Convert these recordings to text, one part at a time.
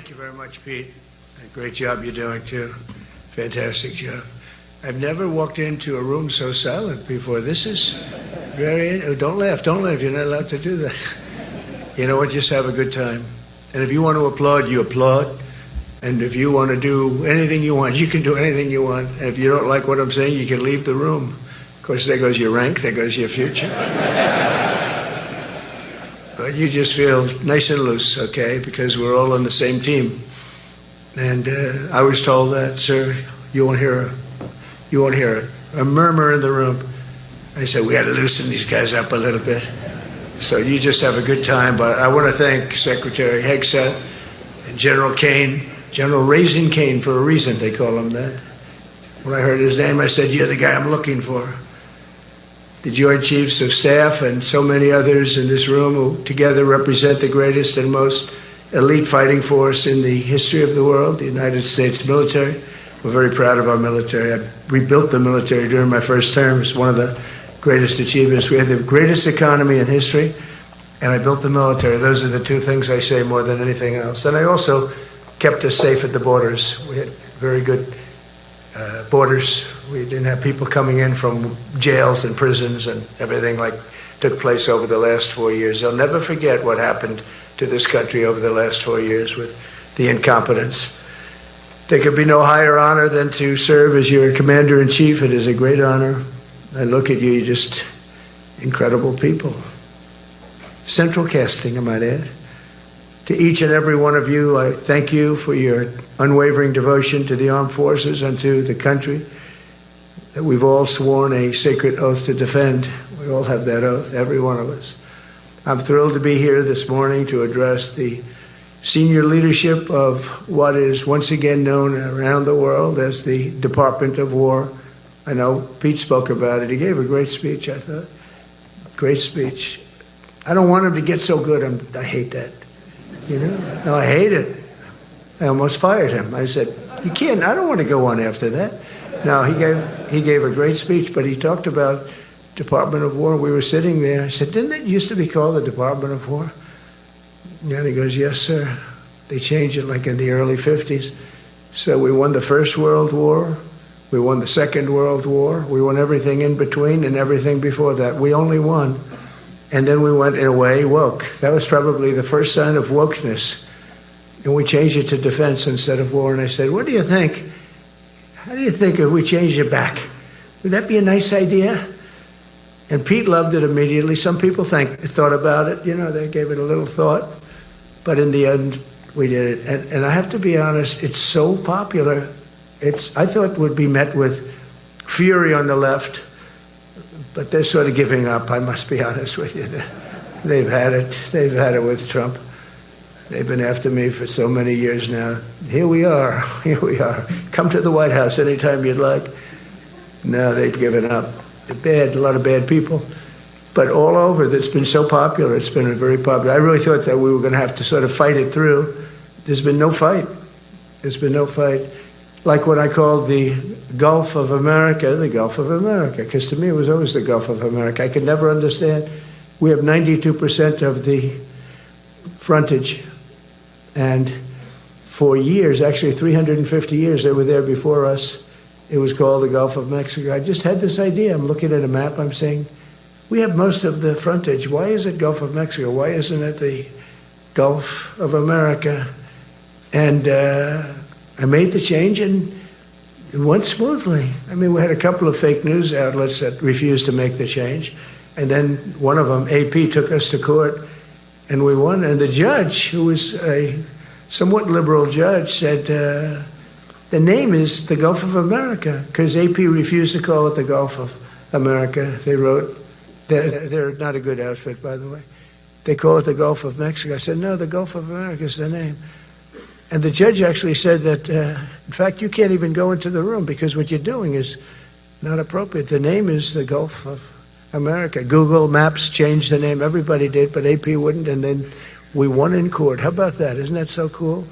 Thank you very much, Pete. Great job you're doing, too. Fantastic job. I've never walked into a room so silent before. This is very... Oh, don't laugh. Don't laugh. You're not allowed to do that. You know what? Just have a good time. And if you want to applaud, you applaud. And if you want to do anything you want, you can do anything you want. And if you don't like what I'm saying, you can leave the room. Of course, there goes your rank. There goes your future. But you just feel nice and loose, okay? Because we're all on the same team. And I was told that, sir, you won't hear a murmur in the room. I said, we got to loosen these guys up a little bit. So you just have a good time. But I want to thank Secretary Hegseth and General Kane, General Raisin Kane for a reason, they call him that. When I heard his name, I said, you're the guy I'm looking for. The Joint Chiefs of Staff and so many others in this room who together represent the greatest and most elite fighting force in the history of the world, the United States military. We're very proud of our military. I rebuilt the military during my first term. It's one of the greatest achievements. We had the greatest economy in history, and I built the military. Those are the two things I say more than anything else. And I also kept us safe at the borders. We had very good borders. We didn't have people coming in from jails and prisons and everything like took place over the last 4 years. They'll never forget what happened to this country over the last 4 years with the incompetence. There could be no higher honor than to serve as your commander-in-chief. It is a great honor. I look at you, you're just incredible people. Central casting, I might add. To each and every one of you, I thank you for your unwavering devotion to the armed forces and to the country that we've all sworn a sacred oath to defend. We all have that oath, every one of us. I'm thrilled to be here this morning to address the senior leadership of what is once again known around the world as the Department of War. I know Pete spoke about it. He gave a great speech, I thought. Great speech. I don't want him to get so good. I hate that. You know? No, I hate it. I almost fired him. I said, you can't, I don't want to go on after that. No, he gave a great speech, but he talked about Department of War. We were sitting there. I said, didn't it used to be called the Department of War? And he goes, yes, sir. They changed it like in the early 50s. So we won the First World War. We won the Second World War. We won everything in between and everything before that. We only won. And then we went, in a way, woke. That was probably the first sign of wokeness. And we changed it to defense instead of war. And I said, what do you think? How do you think if we changed it back? Would that be a nice idea? And Pete loved it immediately. Some people thought about it. You know, they gave it a little thought. But in the end, we did it. And I have to be honest, it's so popular. I thought it would be met with fury on the left. But they're sort of giving up, I must be honest with you. They've had it. They've had it with Trump. They've been after me for so many years now. Here we are. Here we are. Come to the White House anytime you'd like. No, they've given up. They're bad, a lot of bad people. But all over, it's been so popular. It's been very popular. I really thought that we were going to have to sort of fight it through. There's been no fight. There's been no fight. Like what I called the Gulf of America, the Gulf of America, because to me it was always the Gulf of America. I could never understand. We have 92% of the frontage, and for years, actually 350 years, they were there before us. It was called the Gulf of Mexico. I just had this idea. I'm looking at a map. I'm saying, we have most of the frontage. Why is it Gulf of Mexico? Why isn't it the Gulf of America? And I made the change, and it went smoothly. I mean, we had a couple of fake news outlets that refused to make the change. And then one of them, AP, took us to court, and we won. And the judge, who was a somewhat liberal judge, said, the name is the Gulf of America, because AP refused to call it the Gulf of America. They wrote, they're not a good outfit, by the way. They call it the Gulf of Mexico. I said, no, the Gulf of America is the name. And the judge actually said that, in fact, you can't even go into the room because what you're doing is not appropriate. The name is the Gulf of America. Google Maps changed the name. Everybody did, but AP wouldn't. And then we won in court. How about that? Isn't that so cool?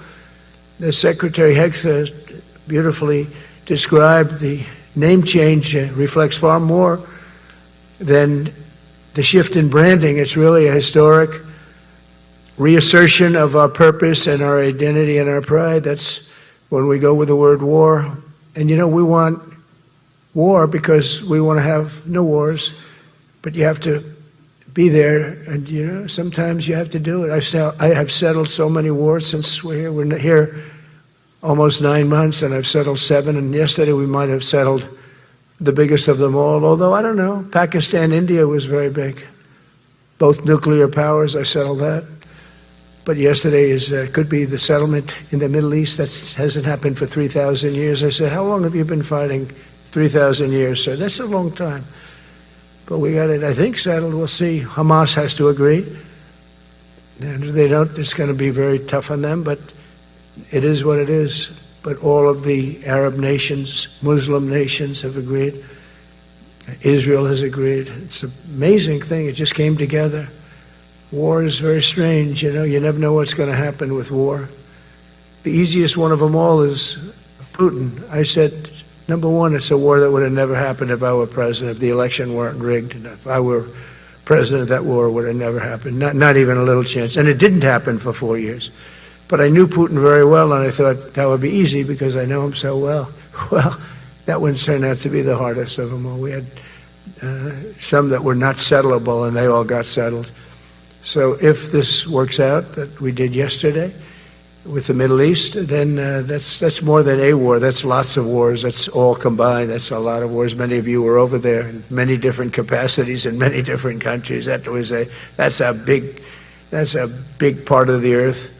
The Secretary Hegseth beautifully described the name change reflects far more than the shift in branding. It's really a historic reassertion of our purpose and our identity and our pride. That's when we go with the word war. And we want war because we want to have no wars, but you have to be there, and sometimes you have to do it. I have settled so many wars since we're here. We're here almost 9 months, and I've settled 7, and yesterday we might have settled the biggest of them all, although I don't know. Pakistan, India was very big. Both nuclear powers, I settled that. But yesterday could be the settlement in the Middle East. That hasn't happened for 3,000 years. I said, how long have you been fighting? 3,000 years, sir. That's a long time. But we got it, I think, settled. We'll see. Hamas has to agree. And if they don't, it's going to be very tough on them, but it is what it is. But all of the Arab nations, Muslim nations have agreed. Israel has agreed. It's an amazing thing. It just came together. War is very strange. You never know what's going to happen with war. The easiest one of them all is Putin. I said, number one, it's a war that would have never happened if I were president, if the election weren't rigged. If I were president, that war would have never happened. Not even a little chance. And it didn't happen for 4 years. But I knew Putin very well, and I thought that would be easy because I know him so well. Well, that one turned out to be the hardest of them all. We had some that were not settleable, and they all got settled. So if this works out, that we did yesterday with the Middle East, then that's more than a war. That's lots of wars. That's all combined. That's a lot of wars. Many of you were over there in many different capacities in many different countries. That's a big part of the earth.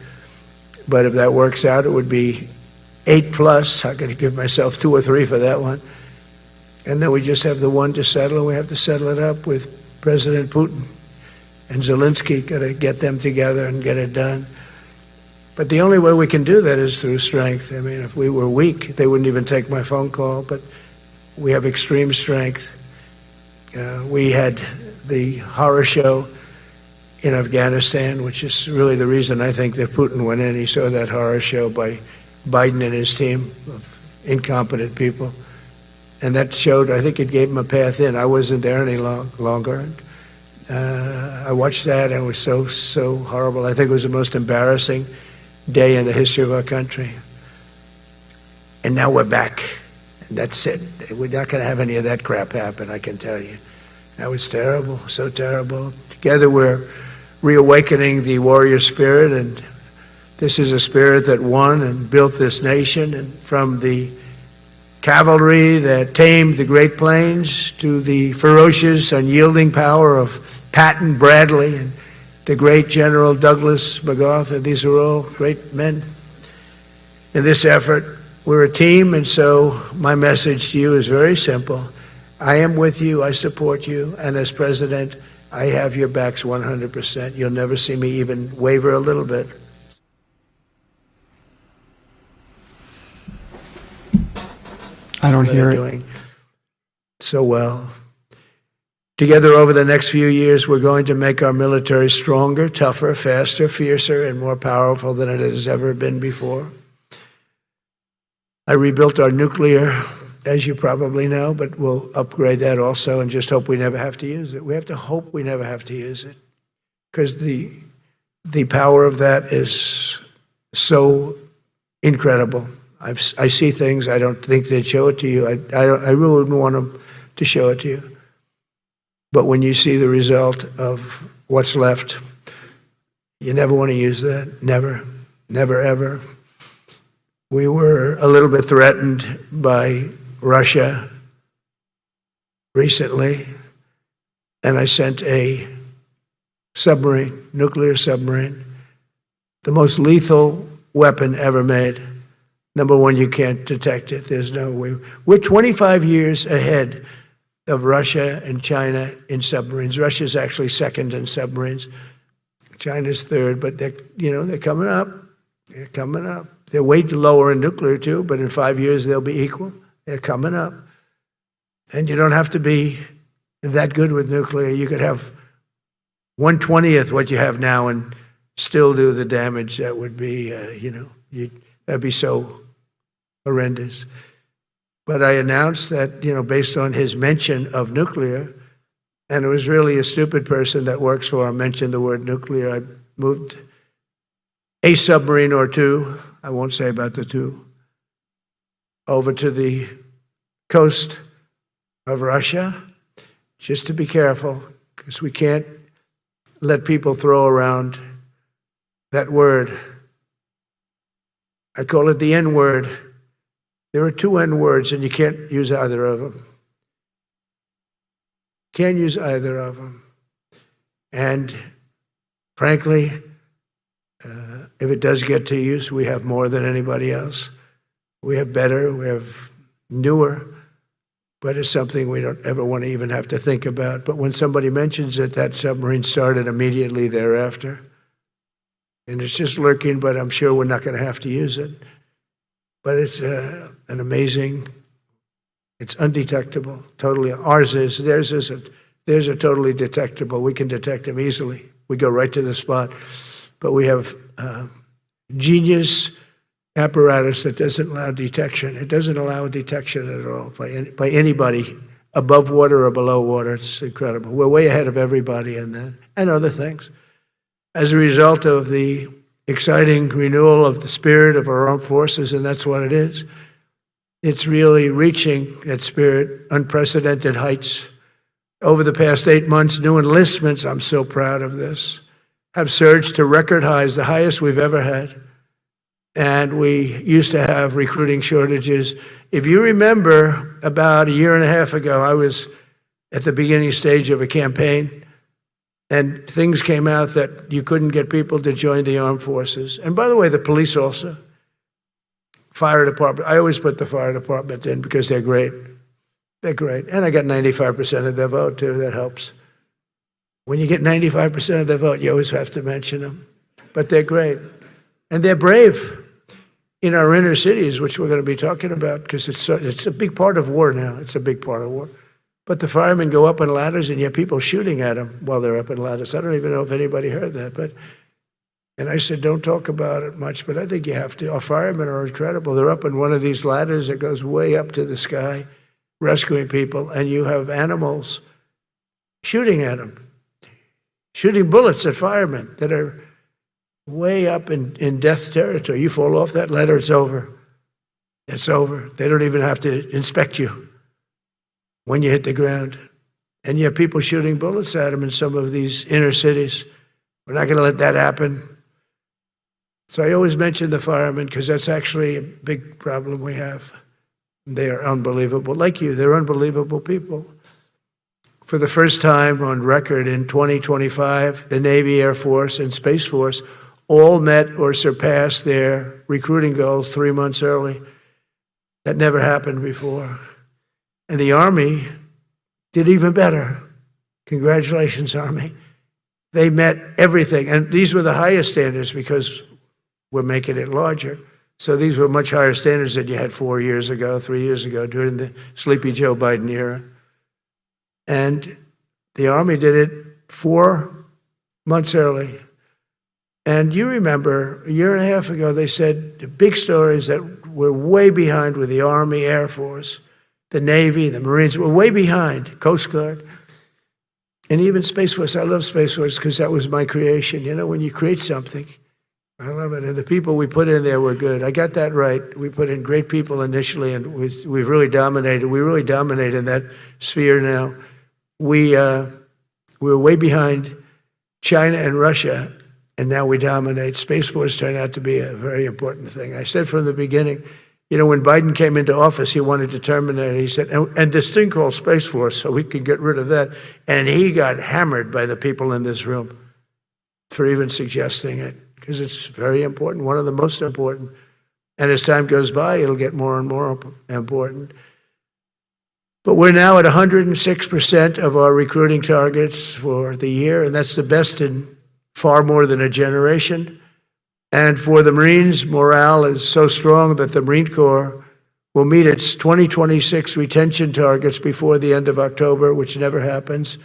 But if that works out, it would be 8+. I'm going to give myself 2 or 3 for that one. And then we just have the one to settle, and we have to settle it up with President Putin and Zelensky. Got to get them together and get it done. But the only way we can do that is through strength. I mean, if we were weak, they wouldn't even take my phone call. But we have extreme strength. We had the horror show in Afghanistan, which is really the reason I think that Putin went in. He saw that horror show by Biden and his team of incompetent people. And that showed, I think it gave him a path in. I wasn't there any longer. I watched that, and it was so horrible. I think it was the most embarrassing day in the history of our country. And now we're back. And that's it. We're not going to have any of that crap happen, I can tell you. That was terrible, so terrible. Together we're reawakening the warrior spirit, and this is a spirit that won and built this nation, and from the cavalry that tamed the Great Plains to the ferocious, unyielding power of Patton Bradley and the great General Douglas MacArthur. These are all great men. In this effort, we're a team, and so my message to you is very simple. I am with you, I support you, and as president, I have your backs 100%. You'll never see me even waver a little bit. I don't hear it. Doing so well. Together over the next few years, we're going to make our military stronger, tougher, faster, fiercer, and more powerful than it has ever been before. I rebuilt our nuclear, as you probably know, but we'll upgrade that also and just hope we never have to use it. We have to hope we never have to use it because the power of that is so incredible. I see things I don't think they'd show it to you. I really wouldn't want them to show it to you. But when you see the result of what's left, you never want to use that. Never, never, ever. We were a little bit threatened by Russia recently, and I sent a submarine, nuclear submarine, the most lethal weapon ever made. Number one, you can't detect it. There's no way. We're 25 years ahead of Russia and China in submarines. Russia's actually second in submarines. China's third, but they're coming up. They're coming up. They're way lower in nuclear too, but in 5 years they'll be equal. They're coming up. And you don't have to be that good with nuclear. You could have 1/20th what you have now and still do the damage. That would be, that'd be so horrendous. But I announced that, based on his mention of nuclear, and it was really a stupid person that works for him mentioned the word nuclear, I moved a submarine or two, I won't say about the two, over to the coast of Russia, just to be careful, because we can't let people throw around that word. I call it the N-word. There are two N-words, and you can't use either of them. Can't use either of them. And frankly, if it does get to use, we have more than anybody else. We have better, we have newer, but it's something we don't ever want to even have to think about. But when somebody mentions it, that submarine started immediately thereafter. And it's just lurking, but I'm sure we're not going to have to use it. But it's an amazing, it's undetectable, totally. Ours is, theirs isn't. Theirs are totally detectable. We can detect them easily. We go right to the spot. But we have genius apparatus that doesn't allow detection. It doesn't allow detection at all by anybody above water or below water. It's incredible. We're way ahead of everybody in that and other things. As a result of the exciting renewal of the spirit of our armed forces, and that's what it is. It's really reaching that spirit, unprecedented heights. Over the past 8 months, new enlistments, I'm so proud of this, have surged to record highs, the highest we've ever had. And we used to have recruiting shortages. If you remember, about a year and a half ago, I was at the beginning stage of a campaign, and things came out that you couldn't get people to join the armed forces. And by the way, the police also. Fire department. I always put the fire department in because they're great. They're great. And I got 95% of their vote, too. That helps. When you get 95% of their vote, you always have to mention them. But they're great. And they're brave in our inner cities, which we're going to be talking about, because it's a big part of war now. It's a big part of war. But the firemen go up on ladders, and you have people shooting at them while they're up on ladders. I don't even know if anybody heard that. And I said, don't talk about it much, but I think you have to. Our firemen are incredible. They're up on one of these ladders that goes way up to the sky, rescuing people, and you have animals shooting at them, shooting bullets at firemen that are way up in death territory. You fall off that ladder, it's over. It's over. They don't even have to inspect you when you hit the ground. And you have people shooting bullets at them in some of these inner cities. We're not going to let that happen. So I always mention the firemen because that's actually a big problem we have. They are unbelievable. Like you, they're unbelievable people. For the first time on record in 2025, the Navy, Air Force, and Space Force all met or surpassed their recruiting goals 3 months early. That never happened before. And the Army did even better. Congratulations, Army. They met everything. And these were the highest standards because we're making it larger. So these were much higher standards than you had 4 years ago, 3 years ago, during the sleepy Joe Biden era. And the Army did it 4 months early. And you remember, a year and a half ago, they said the big stories that we're way behind with the Army, Air Force, the Navy, the Marines. We're way behind, Coast Guard, and even Space Force. I love Space Force because that was my creation. You know, when you create something, I love it. And the people we put in there were good. I got that right. We put in great people initially, and we've really dominated. We really dominate in that sphere now. We're way behind China and Russia, and now we dominate. Space Force turned out to be a very important thing. I said from the beginning, you know, when Biden came into office, he wanted to terminate it. He said, and this thing called Space Force, so we can get rid of that. And he got hammered by the people in this room for even suggesting it, because it's very important, one of the most important. And as time goes by, it'll get more and more important. But we're now at 106% of our recruiting targets for the year, and that's the best in far more than a generation. And for the Marines, morale is so strong that the Marine Corps will meet its 2026 retention targets before the end of October, which never happens.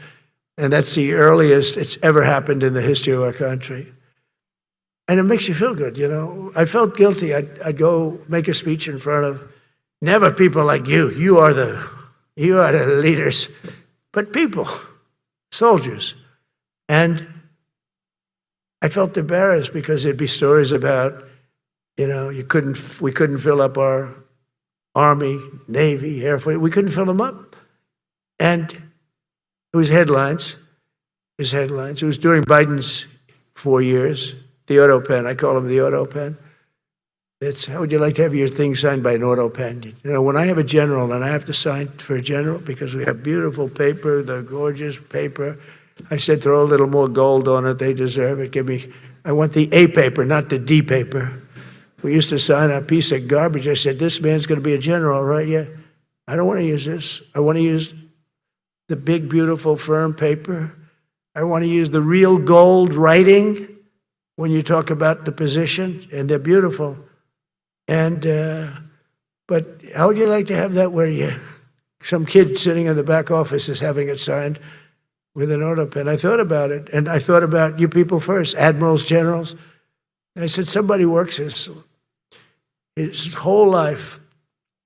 And that's the earliest it's ever happened in the history of our country. And it makes you feel good, you know. I felt guilty. I'd go make a speech in front of never people like you. You are the leaders, but people, soldiers. And I felt embarrassed because there'd be stories about, we couldn't fill up our Army, Navy, Air Force. We couldn't fill them up. And it was headlines. It was during Biden's 4 years, the auto pen. I call him the auto pen. It's, how would you like to have your thing signed by an auto pen? When I have a general and I have to sign for a general because we have beautiful paper, the gorgeous paper, I said, throw a little more gold on it. They deserve it. I want the A paper, not the D paper. We used to sign a piece of garbage. I said, this man's going to be a general, right? Yeah. I don't want to use this. I want to use the big, beautiful, firm paper. I want to use the real gold writing when you talk about the position, and they're beautiful. And, but how would you like to have that where some kid sitting in the back office is having it signed with an auto pen? I thought about it, and I thought about you people first, admirals, generals. I said, somebody works his whole life.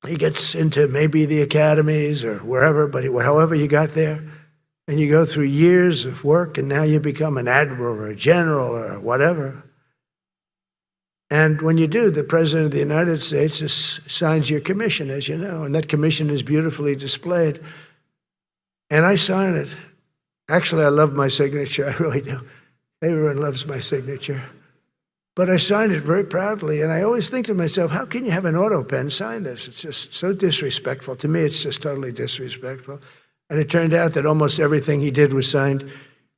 He gets into maybe the academies or wherever, but however you got there, and you go through years of work, and now you become an admiral or a general or whatever. And when you do, the President of the United States signs your commission, as you know, and that commission is beautifully displayed. And I sign it. Actually, I love my signature. I really do. Everyone loves my signature. But I signed it very proudly, and I always think to myself, how can you have an auto pen sign this? It's just so disrespectful. To me, it's just totally disrespectful. And it turned out that almost everything he did was signed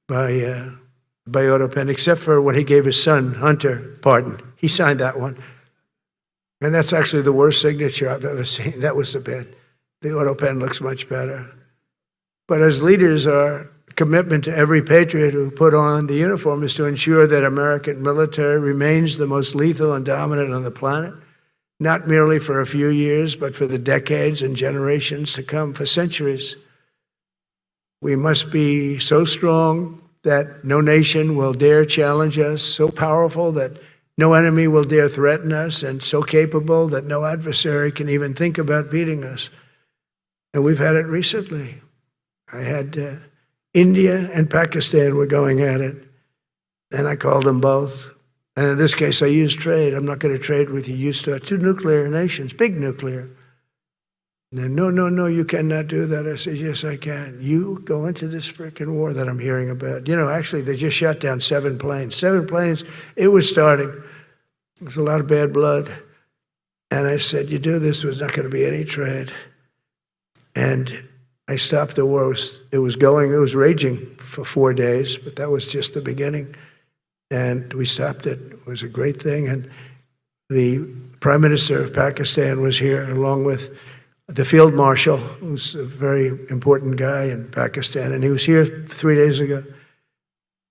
by auto pen, except for when he gave his son, Hunter, pardon. He signed that one. And that's actually the worst signature I've ever seen. That was the bad. The auto pen looks much better. But as leaders, our commitment to every patriot who put on the uniform is to ensure that American military remains the most lethal and dominant on the planet, not merely for a few years, but for the decades and generations to come, for centuries. We must be so strong that no nation will dare challenge us, so powerful that no enemy will dare threaten us, and so capable that no adversary can even think about beating us. And we've had it recently. I had India and Pakistan were going at it, and I called them both. And in this case, I used trade. I'm not going to trade with you. You start two nuclear nations, big nuclear. And then, no, you cannot do that. I said, yes, I can. You go into this frickin' war that I'm hearing about. Actually, they just shot down 7 planes. 7 planes, it was starting. There's a lot of bad blood. And I said, you do this, there's not going to be any trade. And I stopped the war. It was raging for 4 days, but that was just the beginning. And we stopped it. It was a great thing. And the Prime Minister of Pakistan was here, along with the Field Marshal, who's a very important guy in Pakistan. And he was here 3 days ago.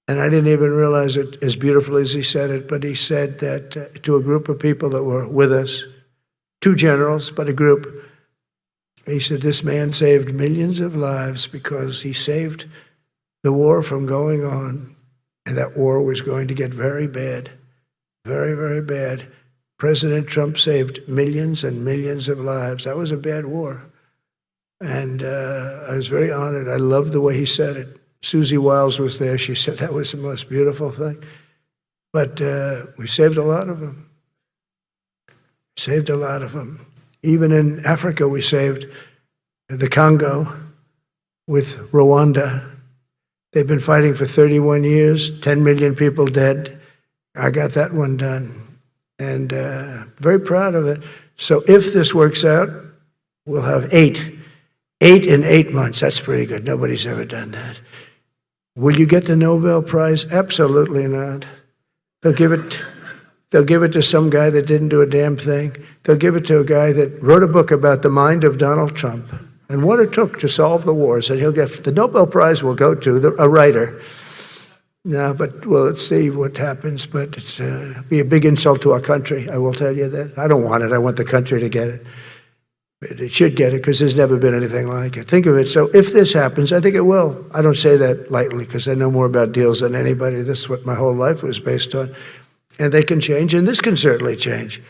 And I didn't even realize it as beautiful as he said it, but he said that to a group of people that were with us, 2 generals, but a group, he said, this man saved millions of lives because he saved the war from going on, and that war was going to get very bad, very, very bad. President Trump saved millions and millions of lives. That was a bad war. And I was very honored. I loved the way he said it. Susie Wiles was there. She said that was the most beautiful thing. But we saved a lot of them. Saved a lot of them. Even in Africa, we saved the Congo with Rwanda. They've been fighting for 31 years, 10 million people dead. I got that one done. And very proud of it. So if this works out, we'll have 8. 8 in 8 months. That's pretty good. Nobody's ever done that. Will you get the Nobel Prize? Absolutely not. They'll give it to some guy that didn't do a damn thing. They'll give it to a guy that wrote a book about the mind of Donald Trump and what it took to solve the wars. And he'll get the Nobel Prize will go to a writer. No, but well, let's see what happens. But it's be a big insult to our country. I will tell you that. I don't want it. I want the country to get it. But it should get it because there's never been anything like it. Think of it. So if this happens, I think it will. I don't say that lightly because I know more about deals than anybody. This is what my whole life was based on. And they can change, and this can certainly change.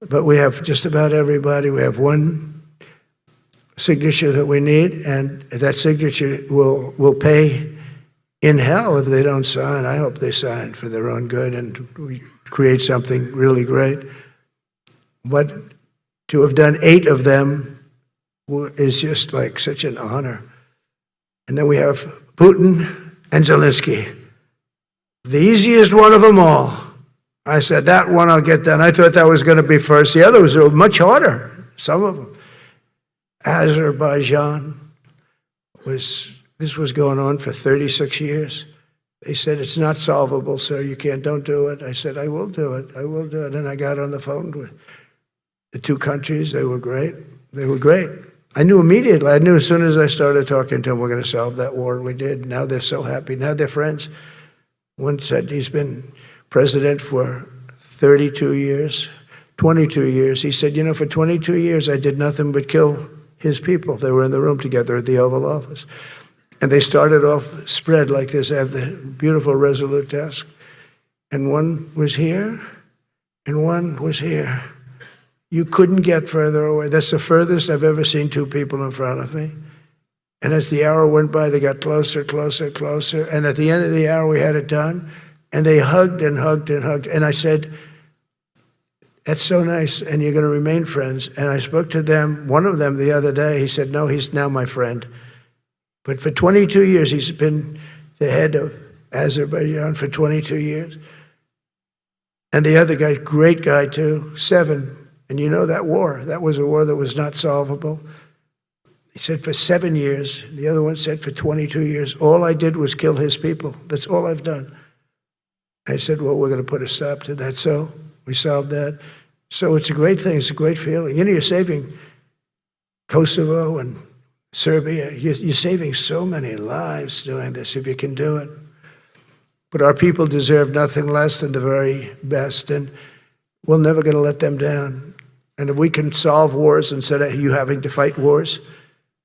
But we have just about everybody. We have one signature that we need, and that signature will pay in hell if they don't sign. I hope they sign for their own good and we create something really great. But to have done 8 of them is just like such an honor. And then we have Putin and Zelensky. The easiest one of them all. I said, that one I'll get done. I thought that was going to be first. The others were much harder, some of them. Azerbaijan this was going on for 36 years. They said, it's not solvable, sir. Don't do it. I said, I will do it. I will do it. And I got on the phone with the 2 countries. They were great. They were great. I knew immediately. I knew as soon as I started talking to them, we're going to solve that war. And we did. Now they're so happy. Now they're friends. One said he's been president for 32 years, 22 years. He said, for 22 years, I did nothing but kill his people. They were in the room together at the Oval Office. And they started off spread like this. I have the beautiful Resolute desk. And one was here, and one was here. You couldn't get further away. That's the furthest I've ever seen 2 people in front of me. And as the hour went by, they got closer, closer, closer. And at the end of the hour, we had it done. And they hugged and hugged and hugged. And I said, that's so nice, and you're going to remain friends. And I spoke to them, one of them the other day. He said, no, he's now my friend. But for 22 years, he's been the head of Azerbaijan for 22 years. And the other guy, great guy too, 7. And that war, that was a war that was not solvable. He said for 7 years. The other one said for 22 years. All I did was kill his people. That's all I've done. I said, well, we're going to put a stop to that. So we solved that. So it's a great thing. It's a great feeling. You're saving Kosovo and Serbia. You're saving so many lives doing this if you can do it. But our people deserve nothing less than the very best, and we're never going to let them down. And if we can solve wars instead of you having to fight wars,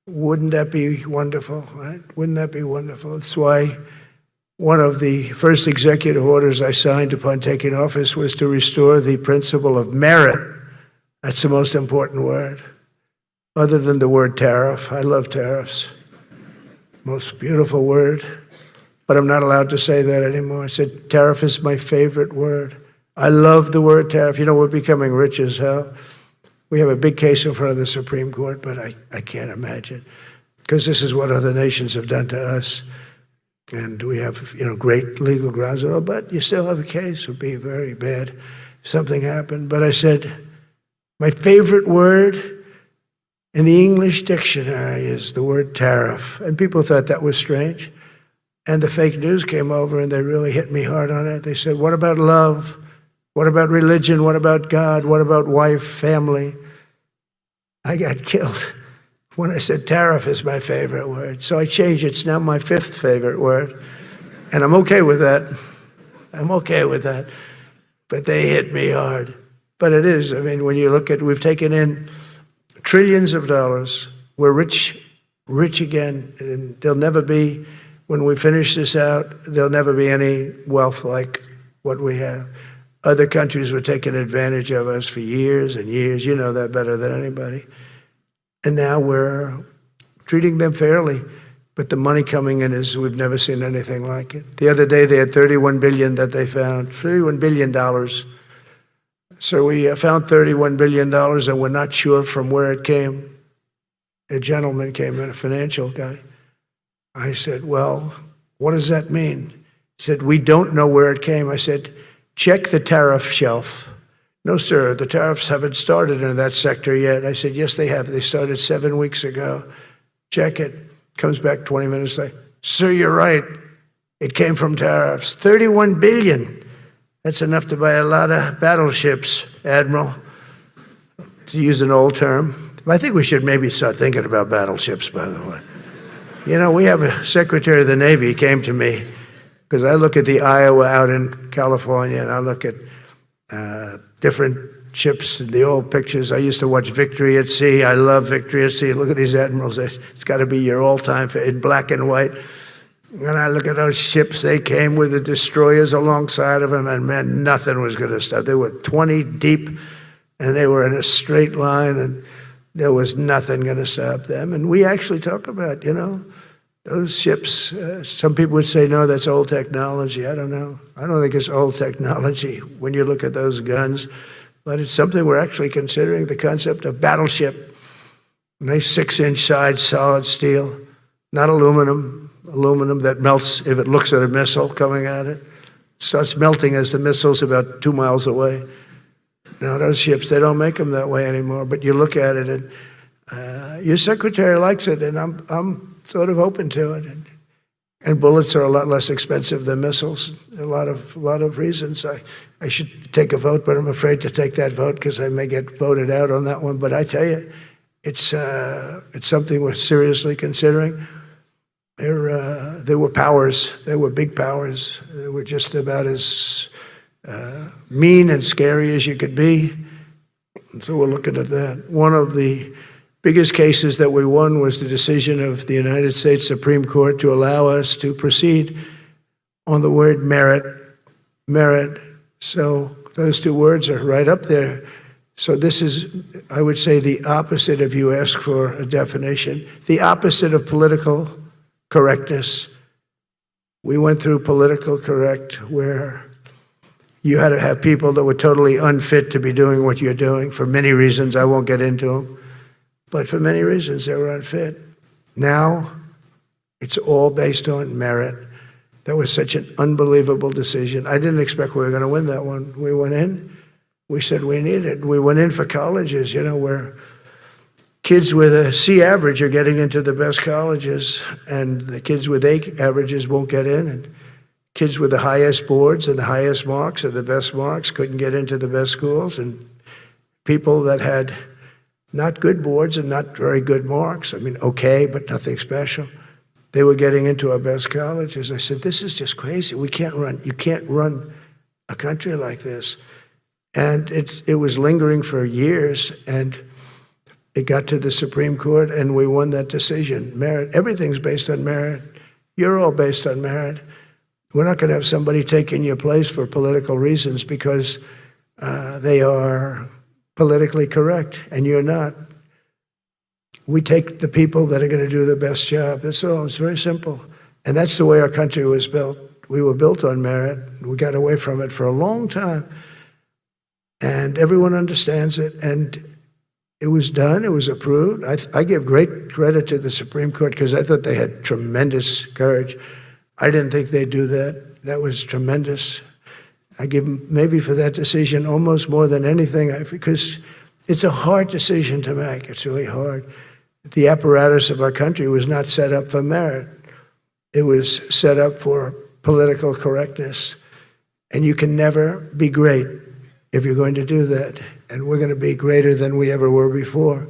wouldn't that be wonderful, right? Wouldn't that be wonderful? That's why one of the first executive orders I signed upon taking office was to restore the principle of merit. That's the most important word. Other than the word tariff. I love tariffs. Most beautiful word. But I'm not allowed to say that anymore. I said tariff is my favorite word. I love the word tariff. We're becoming rich as hell. We have a big case in front of the Supreme Court, but I can't imagine. Because this is what other nations have done to us. And we have, great legal grounds. But you still have a case. It would be very bad if something happened. But I said, my favorite word in the English dictionary is the word tariff. And people thought that was strange. And the fake news came over and they really hit me hard on it. They said, what about love? What about religion? What about God? What about wife, family? I got killed when I said tariff is my favorite word. So I changed it. It's now my 5th favorite word. And I'm okay with that. I'm okay with that. But they hit me hard. But it is. When you look at, we've taken in trillions of dollars. We're rich again. And there'll never be, when we finish this out, there'll never be any wealth like what we have. Other countries were taking advantage of us for years and years. You know that better than anybody. And now we're treating them fairly. But the money coming in is, we've never seen anything like it. The other day they had $31 billion that they found, $31 billion. So we found $31 billion and we're not sure from where it came. A gentleman came in, a financial guy. I said, well, what does that mean? He said, we don't know where it came. I said, check the tariff shelf. No, sir, the tariffs haven't started in that sector yet. I said, yes, they have. They started 7 weeks ago. Check it. Comes back 20 minutes later. Sir, you're right. It came from tariffs. 31 billion. That's enough to buy a lot of battleships, Admiral, to use an old term. I think we should maybe start thinking about battleships, by the way. We have a Secretary of the Navy came to me, because I look at the Iowa out in California, and I look at different ships, the old pictures. I used to watch Victory at Sea. I love Victory at Sea. Look at these admirals. It's got to be your all-time in black and white. And I look at those ships. They came with the destroyers alongside of them, and man, nothing was going to stop. They were 20 deep, and they were in a straight line, and there was nothing going to stop them. And we actually talk about, Those ships, some people would say, no, that's old technology. I don't know. I don't think it's old technology when you look at those guns, but it's something we're actually considering, the concept of battleship. Nice 6-inch sides, solid steel, not aluminum that melts if it looks at a missile coming at it. Starts melting as the missile's about 2 miles away. Now, those ships, they don't make them that way anymore, but you look at it and your secretary likes it, and I'm sort of open to it. And bullets are a lot less expensive than missiles. A lot of reasons. I should take a vote, but I'm afraid to take that vote because I may get voted out on that one. But I tell you, it's something we're seriously considering. There were powers. There were big powers. They were just about as mean and scary as you could be. And so we're looking at that. One of the biggest cases that we won was the decision of the United States Supreme Court to allow us to proceed on the word merit. Merit. So those two words are right up there. So this is, I would say, the opposite if you ask for a definition, the opposite of political correctness. We went through political correct where you had to have people that were totally unfit to be doing what you're doing for many reasons. I won't get into them. But for many reasons, they were unfit. Now, it's all based on merit. That was such an unbelievable decision. I didn't expect we were going to win that one. We went in. We said we need it. We went in for colleges, where kids with a C average are getting into the best colleges, and the kids with A averages won't get in, and kids with the highest boards and the highest marks and the best marks couldn't get into the best schools, and people that had not good boards and not very good marks, okay, but nothing special, they were getting into our best colleges. I said, this is just crazy. You can't run a country like this. And it was lingering for years, and it got to the Supreme Court, and we won that decision. Merit, everything's based on merit. You're all based on merit. We're not going to have somebody taking your place for political reasons because they are politically correct, and you're not. We take the people that are going to do the best job. That's all. It's very simple. And that's the way our country was built. We were built on merit. We got away from it for a long time. And everyone understands it. And it was done. It was approved. I give great credit to the Supreme Court because I thought they had tremendous courage. I didn't think they'd do that. That was tremendous. I give them maybe for that decision almost more than anything because it's a hard decision to make. It's really hard. The apparatus of our country was not set up for merit. It was set up for political correctness. And you can never be great if you're going to do that. And we're going to be greater than we ever were before.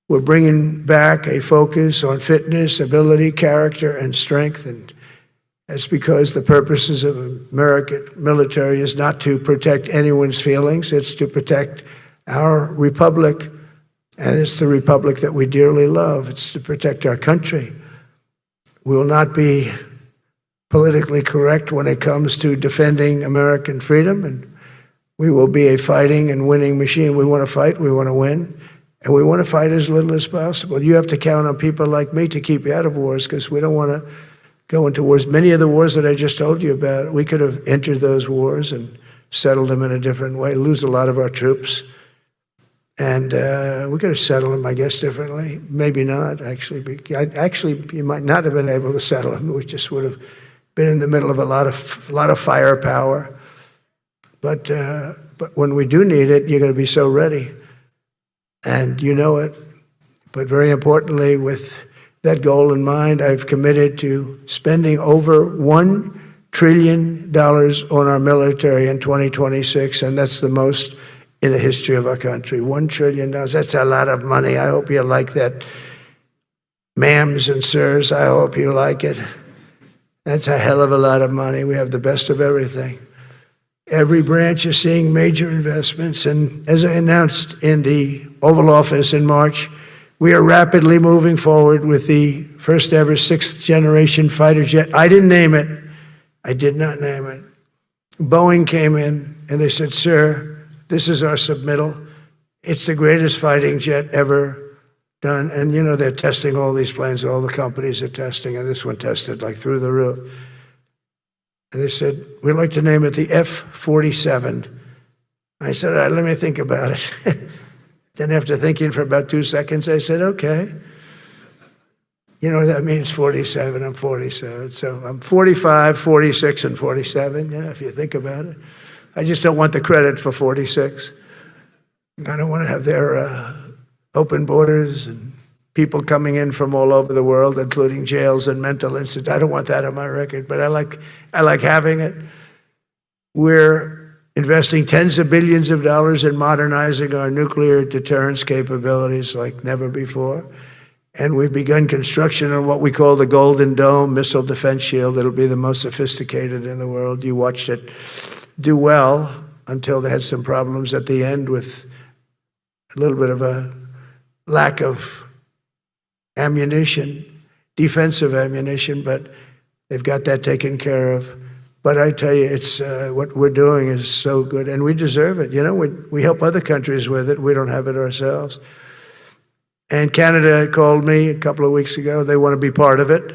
We're bringing back a focus on fitness, ability, character, and strength. And that's because the purposes of American military is not to protect anyone's feelings. It's to protect our republic. And it's the republic that we dearly love. It's to protect our country. We will not be politically correct when it comes to defending American freedom. And we will be a fighting and winning machine. We want to fight, we want to win, and we want to fight as little as possible. You have to count on people like me to keep you out of wars because we don't want to go into wars. Many of the wars that I just told you about, we could have entered those wars and settled them in a different way, lose a lot of our troops. And we could have settled them, I guess, differently. Maybe not, actually. Actually, you might not have been able to settle them. We just would have been in the middle of a lot of firepower. But when we do need it, you're going to be so ready. And you know it. But very importantly, with that goal in mind, I've committed to spending over $1 trillion on our military in 2026, and that's the most in the history of our country. $1 trillion. That's a lot of money. I hope you like that. Ma'ams and sirs, I hope you like it. That's a hell of a lot of money. We have the best of everything. Every branch is seeing major investments, and as I announced in the Oval Office in March, we are rapidly moving forward with the first ever 6th generation fighter jet. I didn't name it. I did not name it. Boeing came in and they said, sir, this is our submittal. It's the greatest fighting jet ever done. And, you know, they're testing all these planes. All the companies are testing, and this one tested like through the roof. And they said, we'd like to name it the F-47. I said, all right, let me think about it. Then after thinking for about 2 seconds, I said, okay. You know, that means 47, I'm 47. So I'm 45, 46, and 47, you know, if you think about it. I just don't want the credit for 46. I don't want to have their open borders and people coming in from all over the world, including jails and mental institutes. I don't want that on my record, but I like having it. We're investing tens of billions of dollars in modernizing our nuclear deterrence capabilities like never before. And we've begun construction on what we call the Golden Dome missile defense shield. It'll be the most sophisticated in the world. You watched it do well until they had some problems at the end with a little bit of a lack of ammunition, defensive ammunition, but they've got that taken care of. But I tell you, it's what we're doing is so good, and we deserve it. You know, we help other countries with it. We don't have it ourselves. And Canada called me a couple of weeks ago. They want to be part of it.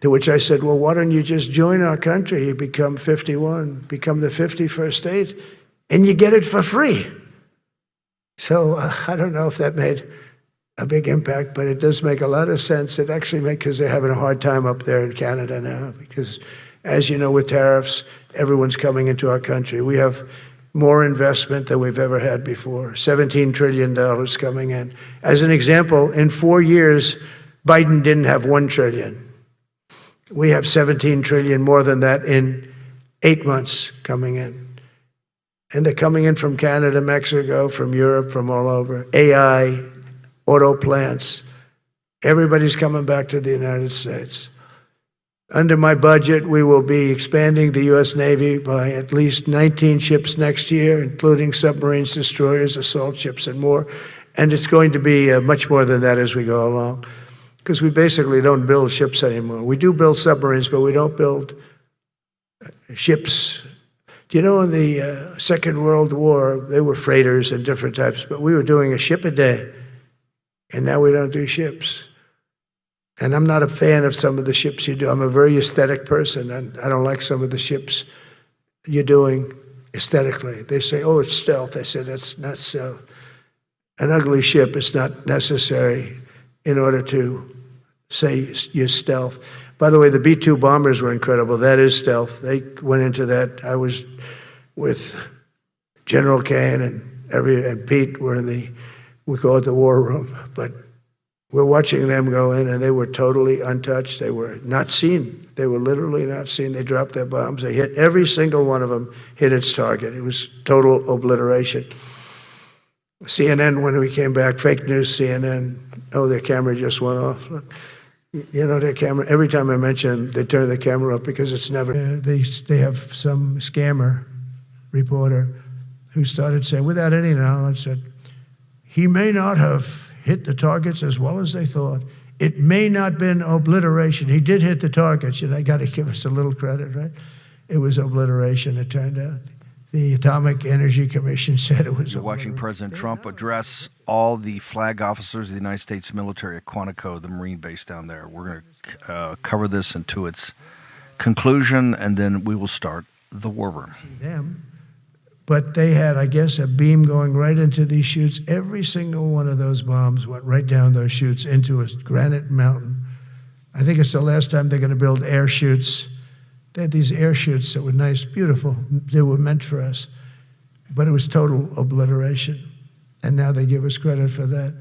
To which I said, well, why don't you just join our country? You become 51, become the 51st state, and you get it for free. So I don't know if that made a big impact, but it does make a lot of sense. It actually makes, because they're having a hard time up there in Canada now, because as you know, with tariffs, everyone's coming into our country. We have more investment than we've ever had before, $17 trillion coming in. As an example, in 4 years, Biden didn't have $1 trillion. We have 17 trillion more than that in 8 months coming in. And they're coming in from Canada, Mexico, from Europe, from all over. AI, auto plants. Everybody's coming back to the United States. Under my budget, we will be expanding the U.S. Navy by at least 19 ships next year, including submarines, destroyers, assault ships, and more. And it's going to be much more than that as we go along, because we basically don't build ships anymore. We do build submarines, but we don't build ships. Do you know in the Second World War, they were freighters and different types, but we were doing a ship a day, and now we don't do ships. And I'm not a fan of some of the ships you do. I'm a very aesthetic person, and I don't like some of the ships you're doing aesthetically. They say, oh, it's stealth. I said, that's not stealth. An ugly ship is not necessary in order to say you're stealth. By the way, the B-2 bombers were incredible. That is stealth. They went into that. I was with General Kane and Pete were in we call it the war room, but we're watching them go in, and they were totally untouched. They were not seen. They were literally not seen. They dropped their bombs. They hit every single one of them, hit its target. It was total obliteration. CNN, when we came back, fake news CNN, oh, their camera just went off. Look, you know, their camera, every time I mention, they turn the camera off because it's never, they have some scammer reporter who started saying, without any knowledge, said, he may not have hit the targets as well as they thought. It may not have been obliteration. He did hit the targets, and I got to give us a little credit, right? It was obliteration, it turned out. The Atomic Energy Commission said it was. You're watching President Trump address all the flag officers of the United States military at Quantico, the Marine base down there. We're going to cover this into its conclusion, and then we will start the war room. Them. But they had, I guess, a beam going right into these chutes. Every single one of those bombs went right down those chutes into a granite mountain. I think it's the last time they're going to build air chutes. They had these air chutes that were nice, beautiful. They were meant for us. But it was total obliteration. And now they give us credit for that.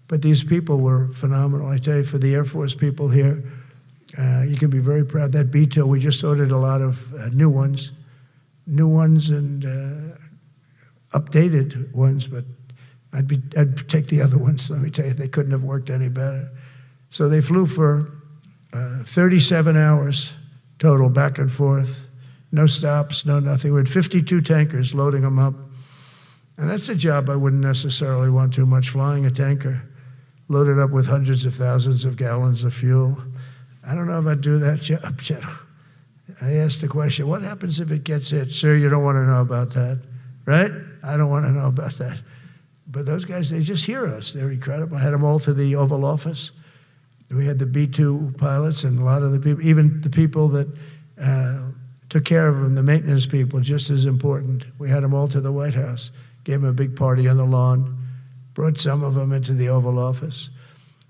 But these people were phenomenal. I tell you, for the Air Force people here, you can be very proud. That B-2, we just ordered a lot of new ones and updated ones, but I'd take the other ones. Let me tell you, they couldn't have worked any better. So they flew for 37 hours total, back and forth, no stops, no nothing. We had 52 tankers loading them up, and that's a job I wouldn't necessarily want too much, flying a tanker loaded up with hundreds of thousands of gallons of fuel. I don't know if I'd do that job, General. I asked the question, what happens if it gets hit? Sir, you don't want to know about that, right? I don't want to know about that. But those guys, they just hear us. They're incredible. I had them all to the Oval Office. We had the B-2 pilots and a lot of the people, even the people that took care of them, the maintenance people, just as important. We had them all to the White House, gave them a big party on the lawn, brought some of them into the Oval Office.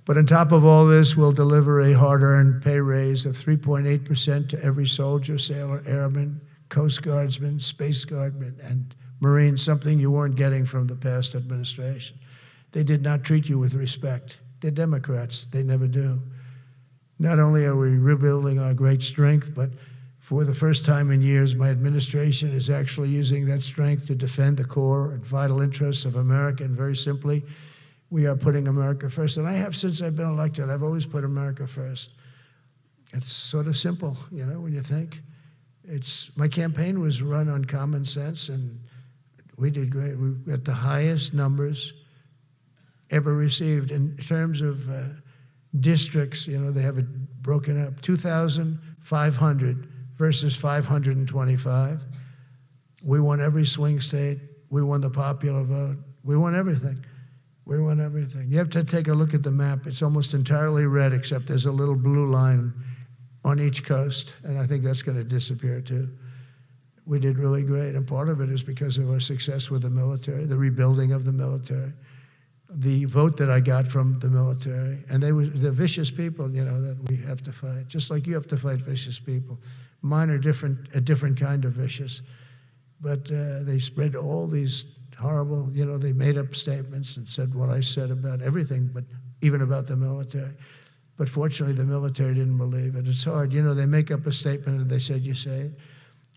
But on top of all this, we'll deliver a hard-earned pay raise of 3.8% to every soldier, sailor, airman, Coast Guardsman, Space Guardman, and Marine, something you weren't getting from the past administration. They did not treat you with respect. They're Democrats. They never do. Not only are we rebuilding our great strength, but for the first time in years, my administration is actually using that strength to defend the core and vital interests of America. And very simply, we are putting America first. And I have since I've been elected. I've always put America first. It's sort of simple, you know, when you think. My campaign was run on common sense, and we did great. We got the highest numbers ever received in terms of districts. You know, they have it broken up, 2,500 versus 525. We won every swing state. We won the popular vote. We won everything. We won everything. You have to take a look at the map. It's almost entirely red, except there's a little blue line on each coast, and I think that's going to disappear too. We did really great, and part of it is because of our success with the military, the rebuilding of the military, the vote that I got from the military, and they're vicious people, you know, that we have to fight, just like you have to fight vicious people. Mine are a different kind of vicious, but they spread all these horrible, you know, they made up statements and said what I said about everything, but even about the military. But fortunately, the military didn't believe it. It's hard. You know, they make up a statement and they said, you say it.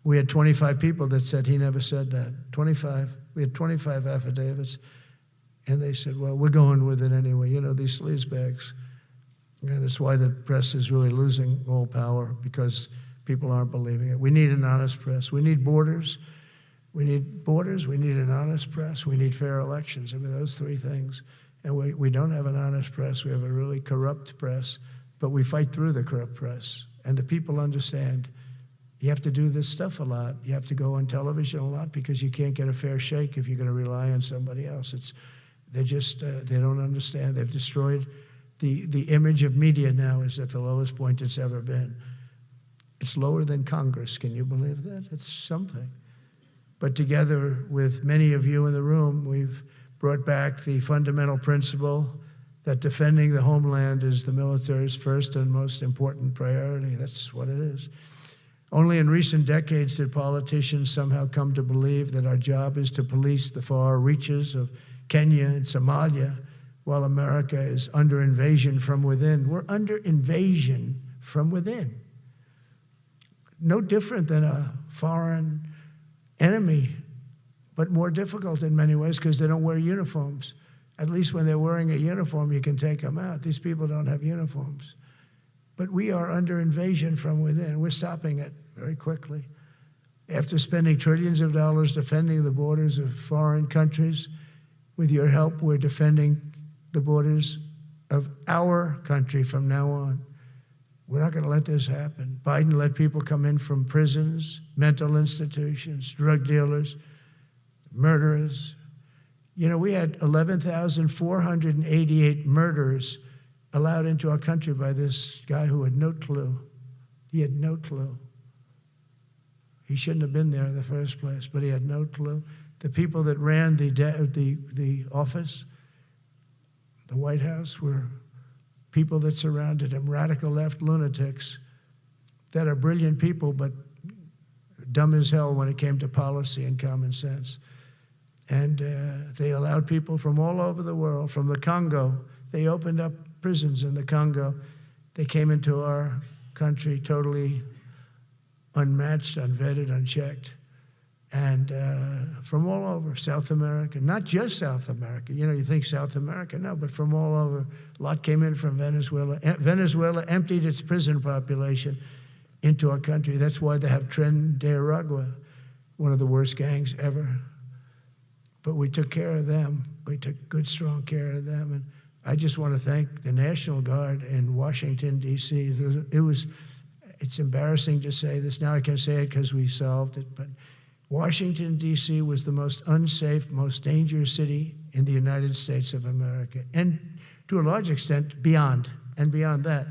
We had 25 people that said he never said that. 25. We had 25 affidavits. And they said, well, we're going with it anyway. You know, these sleazebags. And it's why the press is really losing all power, because people aren't believing it. We need an honest press. We need borders. We need borders. We need an honest press. We need fair elections. I mean, those three things. And we don't have an honest press. We have a really corrupt press, but we fight through the corrupt press. And the people understand you have to do this stuff a lot. You have to go on television a lot because you can't get a fair shake if you're going to rely on somebody else. They don't understand. They've destroyed the image of media now is at the lowest point it's ever been. It's lower than Congress. Can you believe that? It's something. But together with many of you in the room, we've brought back the fundamental principle that defending the homeland is the military's first and most important priority. That's what it is. Only in recent decades did politicians somehow come to believe that our job is to police the far reaches of Kenya and Somalia, while America is under invasion from within. We're under invasion from within. No different than a foreign enemy, but more difficult in many ways because they don't wear uniforms. At least when they're wearing a uniform, you can take them out. These people don't have uniforms. But we are under invasion from within. We're stopping it very quickly. After spending trillions of dollars defending the borders of foreign countries, with your help, we're defending the borders of our country from now on. We're not going to let this happen. Biden let people come in from prisons, mental institutions, drug dealers, murderers. You know, we had 11,488 murderers allowed into our country by this guy who had no clue. He had no clue. He shouldn't have been there in the first place, but he had no clue. The people that ran the office, the White House, were people that surrounded him, radical left lunatics that are brilliant people, but dumb as hell when it came to policy and common sense. And they allowed people from all over the world, from the Congo. They opened up prisons in the Congo. They came into our country totally unmatched, unvetted, unchecked. And from all over, South America, not just South America. You know, you think South America, no, but from all over. A lot came in from Venezuela. Venezuela emptied its prison population into our country. That's why they have Tren de Aragua, one of the worst gangs ever. But we took care of them. We took good, strong care of them. And I just want to thank the National Guard in Washington, D.C. It's embarrassing to say this. Now I can say it because we solved it. But Washington, D.C. was the most unsafe, most dangerous city in the United States of America, and to a large extent beyond, and beyond that.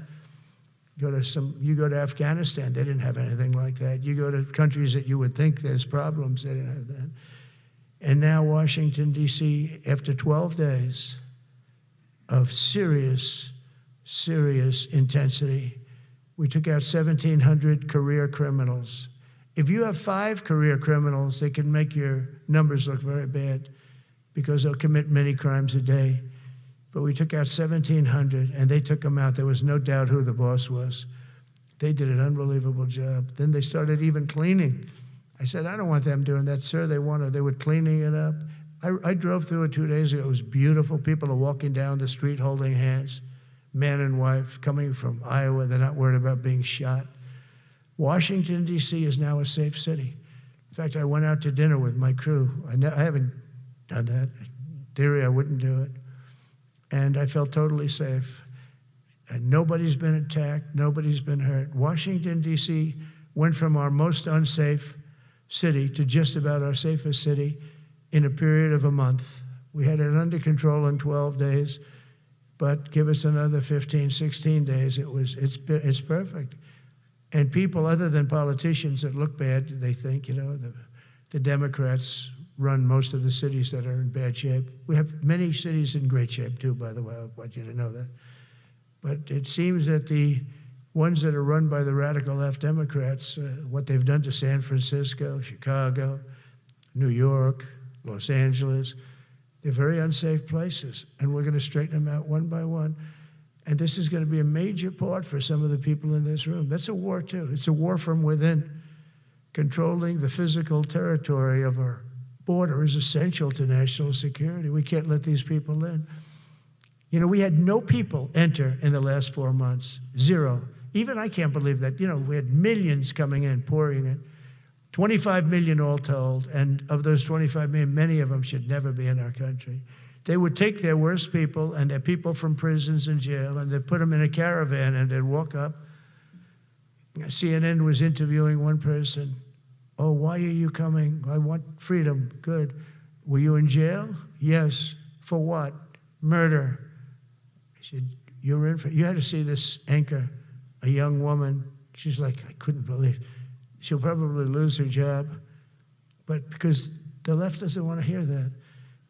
You go to Afghanistan, they didn't have anything like that. You go to countries that you would think there's problems, they didn't have that. And now Washington, D.C., after 12 days of serious, serious intensity, we took out 1,700 career criminals. If you have 5 career criminals, they can make your numbers look very bad because they'll commit many crimes a day. But we took out 1,700, and they took them out. There was no doubt who the boss was. They did an unbelievable job. Then they started even cleaning. I said, I don't want them doing that, sir. They were cleaning it up. I drove through it 2 days ago. It was beautiful. People are walking down the street holding hands, man and wife, coming from Iowa. They're not worried about being shot. Washington, D.C. is now a safe city. In fact, I went out to dinner with my crew. I haven't done that. In theory, I wouldn't do it. And I felt totally safe. And nobody's been attacked. Nobody's been hurt. Washington, D.C. went from our most unsafe city to just about our safest city in a period of a month. We had it under control in 12 days, but give us another 15, 16 days, it's perfect. And people other than politicians that look bad, they think, the Democrats run most of the cities that are in bad shape. We have many cities in great shape too, by the way, I want you to know that. But it seems that the ones that are run by the radical left Democrats, what they've done to San Francisco, Chicago, New York, Los Angeles, they're very unsafe places, and we're going to straighten them out one by one. And this is going to be a major part for some of the people in this room. That's a war too. It's a war from within. Controlling the physical territory of our border is essential to national security. We can't let these people in. We had no people enter in the last 4 months, 0. Even I can't believe that. We had millions coming in, pouring in. 25 million all told, and of those 25 million, many of them should never be in our country. They would take their worst people and their people from prisons and jail, and they'd put them in a caravan and they'd walk up. CNN was interviewing one person. Oh, why are you coming? I want freedom. Good. Were you in jail? Yes. For what? Murder. I said, you had to see this anchor, a young woman. She's like, I couldn't believe. She'll probably lose her job, but because the left doesn't want to hear that.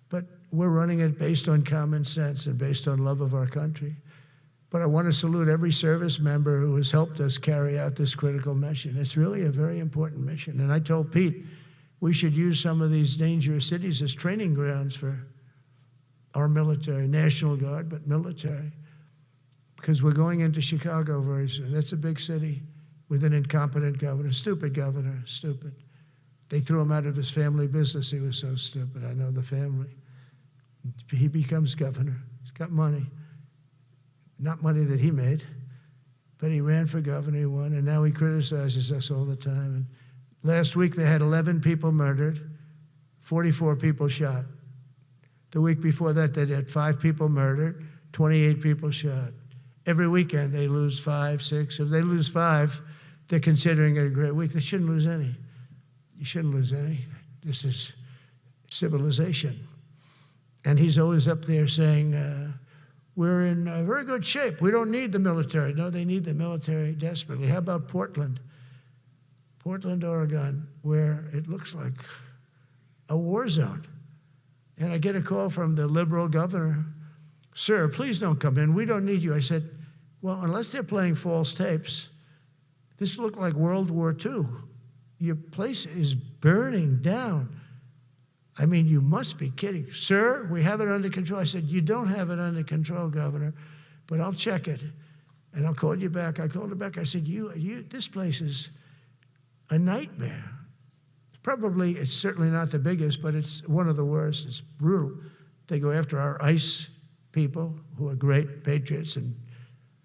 But we're running it based on common sense and based on love of our country. But I want to salute every service member who has helped us carry out this critical mission. It's really a very important mission. And I told Pete, we should use some of these dangerous cities as training grounds for our military, National Guard, but military. Because we're going into Chicago very soon. That's a big city with an incompetent governor, stupid. They threw him out of his family business. He was so stupid. I know the family. He becomes governor. He's got money. Not money that he made, but he ran for governor, he won, and now he criticizes us all the time. And last week they had 11 people murdered, 44 people shot. The week before that they had 5 people murdered, 28 people shot. Every weekend they lose 5, 6. If they lose 5, they're considering it a great week. They shouldn't lose any. You shouldn't lose any. This is civilization. And he's always up there saying, we're in very good shape. We don't need the military. No, they need the military desperately. How about Portland? Portland, Oregon, where it looks like a war zone. And I get a call from the liberal governor. Sir, please don't come in. We don't need you. I said, well, unless they're playing false tapes, this looked like World War II. Your place is burning down. I mean, you must be kidding. Sir, we have it under control. I said, you don't have it under control, Governor, but I'll check it, and I'll call you back. I called her back. I said, this place is a nightmare. It's certainly not the biggest, but it's one of the worst. It's brutal. They go after our ICE people, who are great patriots and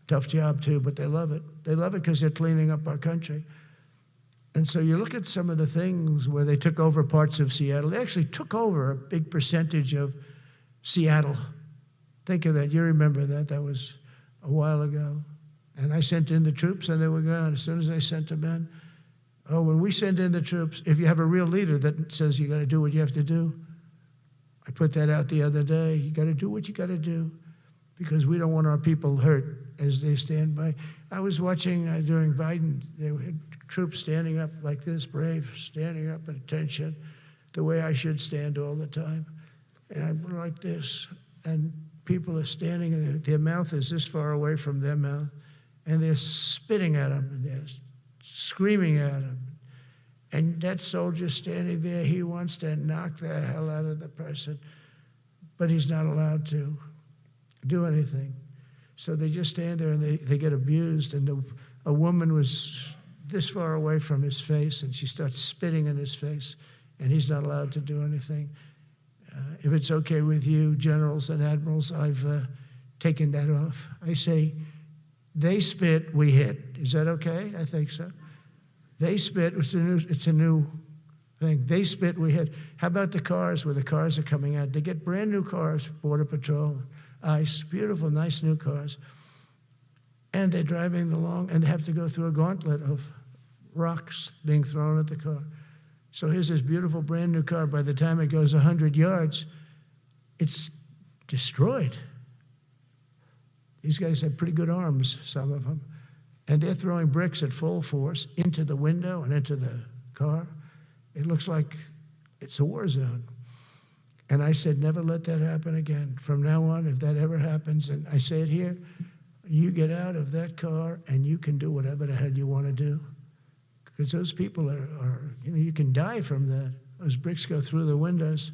tough job too, but they love it. They love it because they're cleaning up our country. And so you look at some of the things where they took over parts of Seattle. They actually took over a big percentage of Seattle. Think of that. You remember that. That was a while ago. And I sent in the troops, and they were gone. As soon as I sent them in, when we send in the troops, if you have a real leader that says you got to do what you have to do, I put that out the other day. You got to do what you got to do because we don't want our people hurt as they stand by. I was watching during Biden, there were troops standing up like this, brave, standing up at attention, the way I should stand all the time. And I'm like this, and people are standing, and their mouth is this far away from their mouth, and they're spitting at him, and they're screaming at him. And that soldier standing there, he wants to knock the hell out of the person, but he's not allowed to do anything. So they just stand there and they get abused. And a woman was this far away from his face, and she starts spitting in his face, and he's not allowed to do anything. If it's okay with you, generals and admirals, I've taken that off. I say, they spit, we hit. Is that okay? I think so. They spit, it's a new thing. They spit, we hit. How about the cars where the cars are coming out? They get brand new cars, Border Patrol, ICE, beautiful, nice new cars. And they're driving along and they have to go through a gauntlet of rocks being thrown at the car. So here's this beautiful brand new car. By the time it goes 100 yards, it's destroyed. These guys have pretty good arms, some of them. And they're throwing bricks at full force into the window and into the car. It looks like it's a war zone. And I said, never let that happen again. From now on, if that ever happens, and I say it here, you get out of that car and you can do whatever the hell you want to do. Because those people are, you can die from that. Those bricks go through the windows.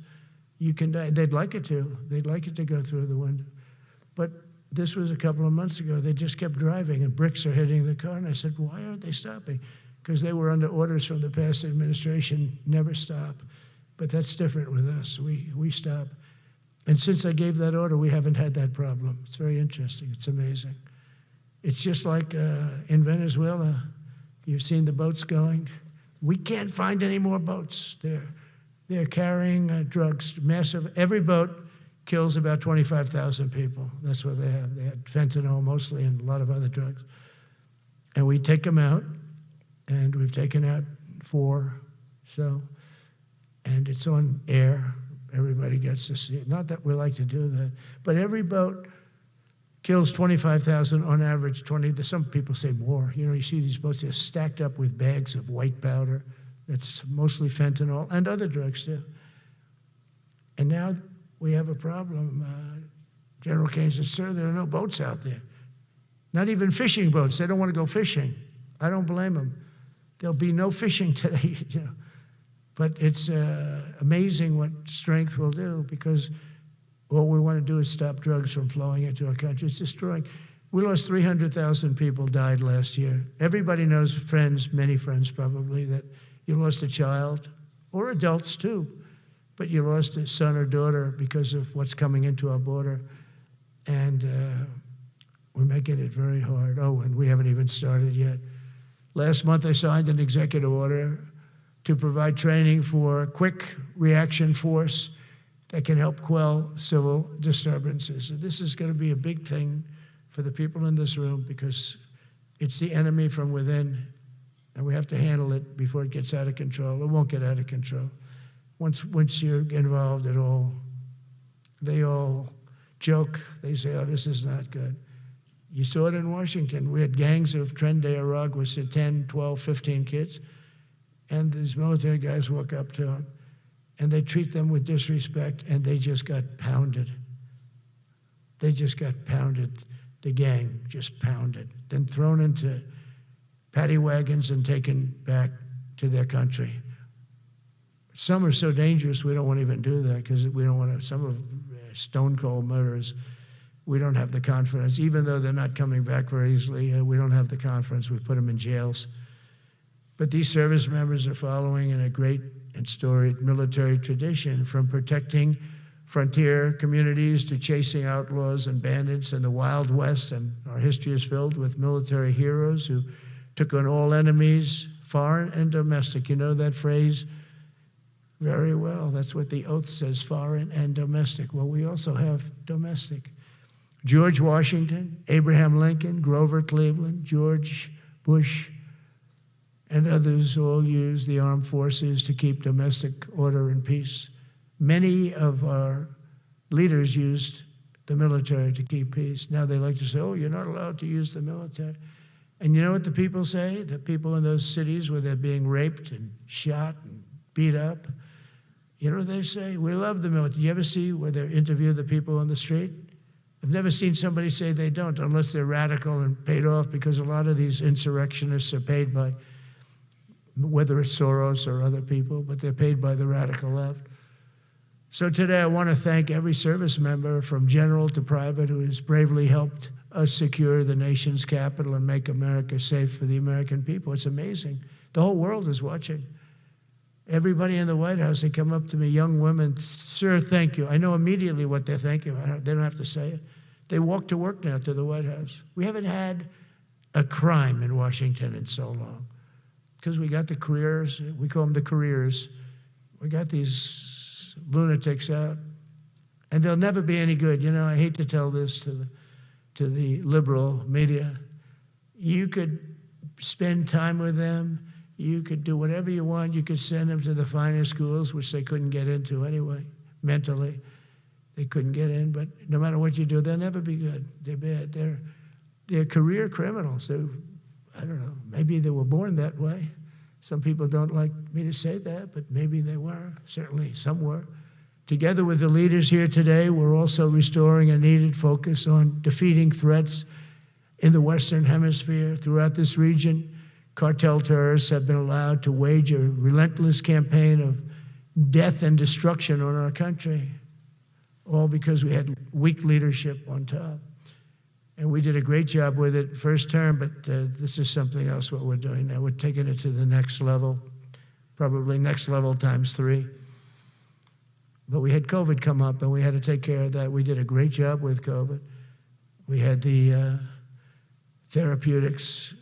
You can die. They'd like it to. They'd like it to go through the window. But this was a couple of months ago. They just kept driving and bricks are hitting the car. And I said, why aren't they stopping? Because they were under orders from the past administration, never stop. But that's different with us. We stop. And since I gave that order, we haven't had that problem. It's very interesting. It's amazing. It's just like in Venezuela, you've seen the boats going. We can't find any more boats. They're carrying drugs, massive. Every boat kills about 25,000 people. That's what they have. They had fentanyl mostly and a lot of other drugs. And we take them out, and we've taken out 4. So, and it's on air. Everybody gets to see it. Not that we like to do that, but every boat kills 25,000 on average. 20. Some people say more. You see these boats, they're stacked up with bags of white powder. That's mostly fentanyl and other drugs too. And now we have a problem. General Kane said, sir, there are no boats out there. Not even fishing boats. They don't want to go fishing. I don't blame them. There'll be no fishing today. But it's amazing what strength will do, because all we want to do is stop drugs from flowing into our country. It's destroying. We lost 300,000 people died last year. Everybody knows friends, many friends probably, that you lost a child, or adults too, but you lost a son or daughter because of what's coming into our border. And we're making it very hard. Oh, and we haven't even started yet. Last month I signed an executive order to provide training for a quick reaction force that can help quell civil disturbances. And this is going to be a big thing for the people in this room, because it's the enemy from within, and we have to handle it before it gets out of control. It won't get out of control. Once you're involved at all, they all joke. They say, oh, this is not good. You saw it in Washington. We had gangs of Tren de Aragua, 10, 12, 15 kids. And these military guys walk up to them, and they treat them with disrespect, and they just got pounded. They just got pounded. The gang just pounded, then thrown into paddy wagons and taken back to their country. Some are so dangerous we don't want to even do that, because we don't want to. Some of stone cold murderers, we don't have the confidence, even though they're not coming back very easily. We don't have the confidence. We put them in jails. But these service members are following in a great and storied military tradition, from protecting frontier communities to chasing outlaws and bandits in the Wild West. And our history is filled with military heroes who took on all enemies, foreign and domestic. You know that phrase very well. That's what the oath says, foreign and domestic. Well, we also have domestic. George Washington, Abraham Lincoln, Grover Cleveland, George Bush, and others all use the armed forces to keep domestic order and peace. Many of our leaders used the military to keep peace. Now they like to say, oh, you're not allowed to use the military. And you know what the people say? The people in those cities where they're being raped and shot and beat up, you know what they say? We love the military. You ever see where they interview the people on the street? I've never seen somebody say they don't, unless they're radical and paid off, because a lot of these insurrectionists are paid by, whether it's Soros or other people, but they're paid by the radical left. So today I want to thank every service member from general to private who has bravely helped us secure the nation's capital and make America safe for the American people. It's amazing. The whole world is watching. Everybody in the White House, they come up to me, young women, sir, thank you. I know immediately what they're thanking. They don't have to say it. They walk to work now to the White House. We haven't had a crime in Washington in so long because we got the careers. We call them the careers. We got these lunatics out, and they'll never be any good. You know, I hate to tell this to the liberal media. You could spend time with them. You could do whatever you want. You could send them to the finest schools, which they couldn't get into anyway, mentally. They couldn't get in, but no matter what you do, they'll never be good. They're bad. They're career criminals. I don't know, maybe they were born that way. Some people don't like me to say that, but maybe they were. Certainly some were. Together with the leaders here today, we're also restoring a needed focus on defeating threats in the Western Hemisphere. Throughout this region, cartel terrorists have been allowed to wage a relentless campaign of death and destruction on our country, all because we had weak leadership on top. And we did a great job with it first term, but this is something else what we're doing now. We're taking it to the next level, probably next level times 3. But we had COVID come up, and we had to take care of that. We did a great job with COVID. We had the therapeutics.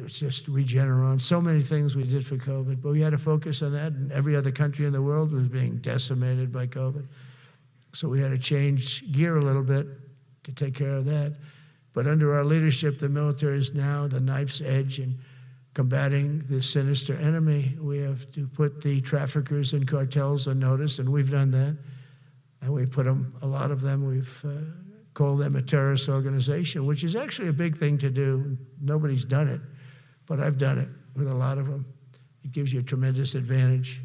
It's just Regeneron, so many things we did for COVID, but we had to focus on that, and every other country in the world was being decimated by COVID. So we had to change gear a little bit to take care of that. But under our leadership, the military is now the knife's edge in combating this sinister enemy. We have to put the traffickers and cartels on notice, and we've done that. And we put them, a lot of them, we've called them a terrorist organization, which is actually a big thing to do. Nobody's done it, but I've done it with a lot of them. It gives you a tremendous advantage.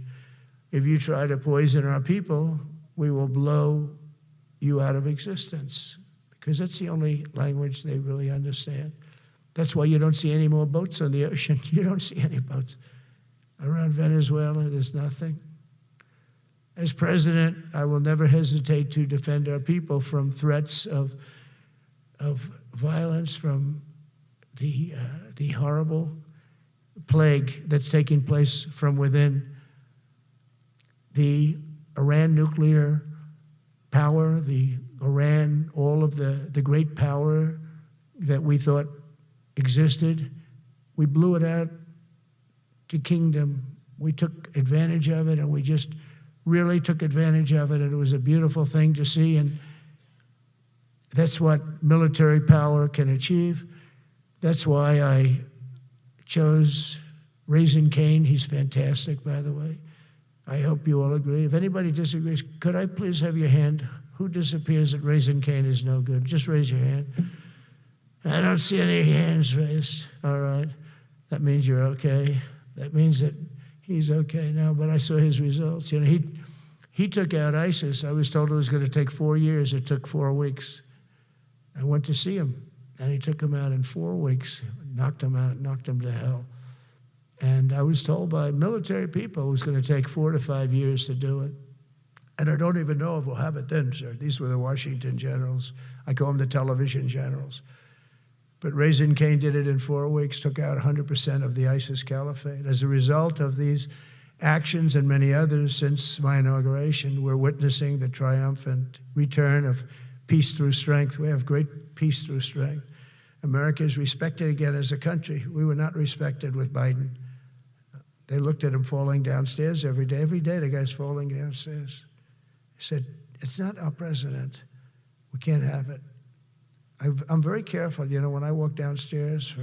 If you try to poison our people, we will blow you out of existence, because that's the only language they really understand. That's why you don't see any more boats on the ocean. You don't see any boats. Around Venezuela, there's nothing. As president, I will never hesitate to defend our people from threats of violence, from the horrible plague that's taking place from within. The Iran nuclear power, the Iran, all of the great power that we thought existed, we blew it out to kingdom. We took advantage of it, and we just really took advantage of it, and it was a beautiful thing to see, and that's what military power can achieve. That's why I chose Raising Cane. He's fantastic, by the way. I hope you all agree. If anybody disagrees, could I please have your hand? Who disappears at Raising Cane is no good? Just raise your hand. I don't see any hands raised. All right. That means you're okay. That means that he's okay now, but I saw his results. You know, he took out ISIS. I was told it was going to take 4 years. It took 4 weeks. I went to see him, and he took him out in 4 weeks, knocked him out, knocked him to hell. And I was told by military people it was going to take 4 to 5 years to do it. And I don't even know if we'll have it then, sir. These were the Washington generals. I call them the television generals. But Raising Cane did it in 4 weeks, took out 100% of the ISIS caliphate. As a result of these actions and many others since my inauguration, we're witnessing the triumphant return of peace through strength. We have great peace through strength. America is respected again as a country. We were not respected with Biden. They looked at him falling downstairs every day. Every day the guy's falling downstairs. He said, it's not our president. We can't have it. I'm very careful, you know, when I walk downstairs,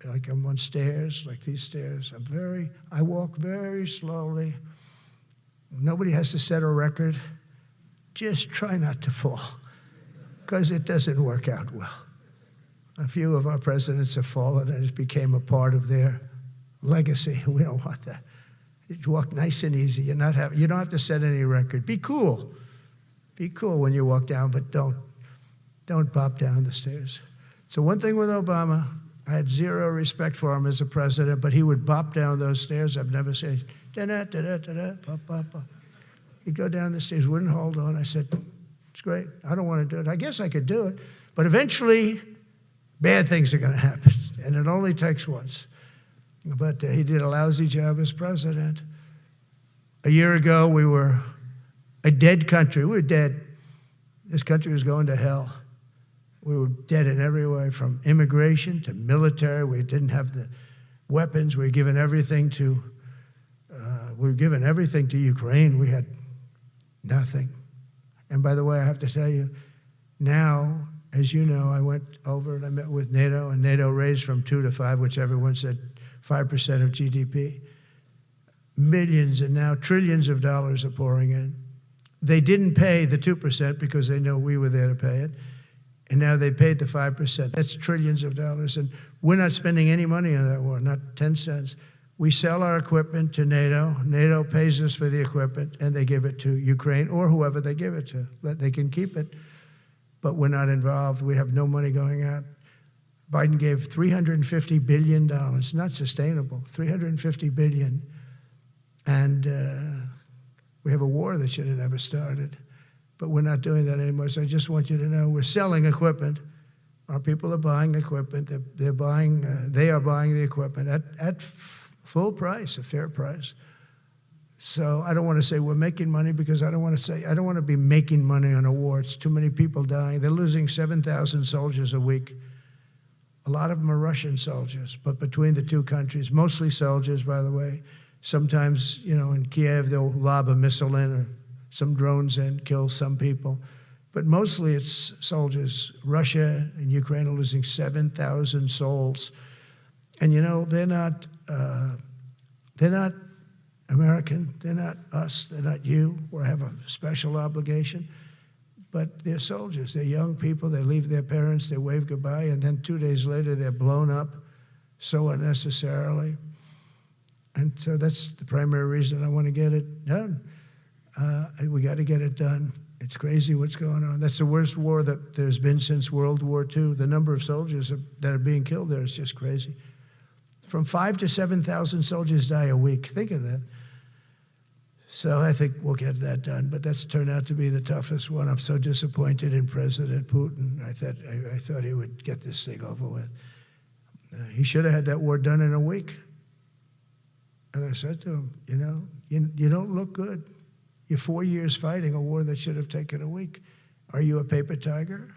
like I'm on stairs, like these stairs, I walk very slowly. nobody has to set a record. Just try not to fall, because it doesn't work out well. A few of our presidents have fallen, and it became a part of their legacy. We don't want that. You walk nice and easy. You don't have to set any record. Be cool. Be cool when you walk down, but don't bop down the stairs. So one thing with Obama, I had zero respect for him as a president, but he would bop down those stairs. I've never said, da-da, da-da, da-da, bop, bop, bop. He'd go down the stairs, wouldn't hold on. I said, it's great. I don't want to do it. I guess I could do it. But eventually, bad things are going to happen, and it only takes once. But he did a lousy job as president. A year ago, we were a dead country. We were dead. This country was going to hell. We were dead in every way, from immigration to military. We didn't have the weapons. We were given everything to Ukraine. We had nothing. And by the way, I have to tell you, now, as you know, I went over and I met with NATO, and NATO raised from 2 to 5, which everyone said 5% of GDP. Millions and now trillions of dollars are pouring in. They didn't pay the 2% because they know we were there to pay it. And now they paid the 5%. That's trillions of dollars. And we're not spending any money on that war, not 10 cents. We sell our equipment to NATO. NATO pays us for the equipment, and they give it to Ukraine or whoever they give it to. They can keep it, but we're not involved. We have no money going out. Biden gave $350 billion, not sustainable, $350 billion. And we have a war that should have never started. But we're not doing that anymore. So I just want you to know we're selling equipment. Our people are buying equipment. They are buying the equipment at full price, a fair price. So I don't want to say we're making money, because I don't want to be making money on a war. It's too many people dying. They're losing 7,000 soldiers a week. A lot of them are Russian soldiers, but between the two countries, mostly soldiers, by the way. Sometimes, in Kiev, they'll lob a missile in, or some drones in, kill some people. But mostly it's soldiers. Russia and Ukraine are losing 7,000 souls. And they're not American, they're not us, they're not you, or have a special obligation. But they're soldiers, they're young people, they leave their parents, they wave goodbye, and then 2 days later they're blown up so unnecessarily. And so that's the primary reason I want to get it done. We got to get it done. It's crazy what's going on. That's the worst war that there's been since World War II. The number of soldiers that are being killed there is just crazy. From 5,000 to 7,000 soldiers die a week. Think of that. So I think we'll get that done, but that's turned out to be the toughest one. I'm so disappointed in President Putin. I thought he would get this thing over with. He should have had that war done in a week. And I said to him, you don't look good. You're 4 years fighting a war that should have taken a week. Are you a paper tiger?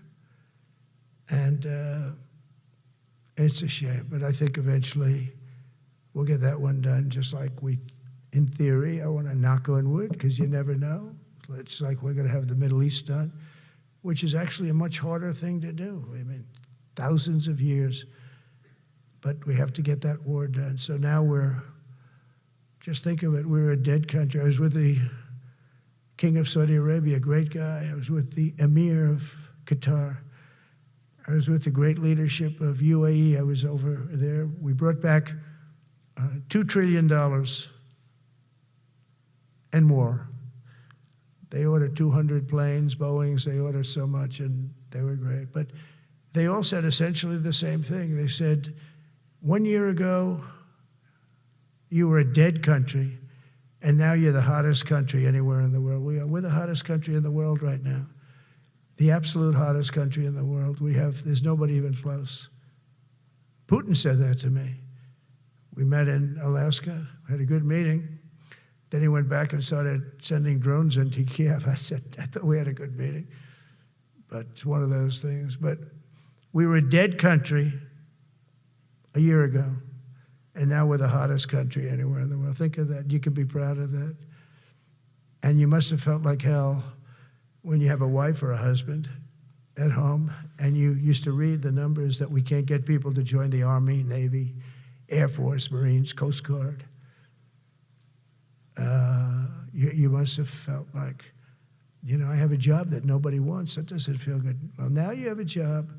And it's a shame, but I think eventually we'll get that one done, just like in theory, I want to knock on wood, because you never know. It's like we're going to have the Middle East done, which is actually a much harder thing to do. I mean, thousands of years, but we have to get that war done. So now just think of it, we're a dead country. I was with the King of Saudi Arabia, a great guy. I was with the Emir of Qatar. I was with the great leadership of UAE. I was over there. We brought back $2 trillion and more. They ordered 200 planes, Boeings. They ordered so much, and they were great. But they all said essentially the same thing. They said, 1 year ago, you were a dead country, and now you're the hottest country anywhere in the world. We're the hottest country in the world right now. The absolute hottest country in the world. There's nobody even close. Putin said that to me. We met in Alaska, had a good meeting. Then he went back and started sending drones into Kiev. I thought we had a good meeting. But it's one of those things. But we were a dead country a year ago, and now we're the hottest country anywhere in the world. Think of that. You can be proud of that. And you must have felt like hell when you have a wife or a husband at home, and you used to read the numbers that we can't get people to join the Army, Navy, Air Force, Marines, Coast Guard. you must have felt like, I have a job that nobody wants. That doesn't feel good. Well, now you have a job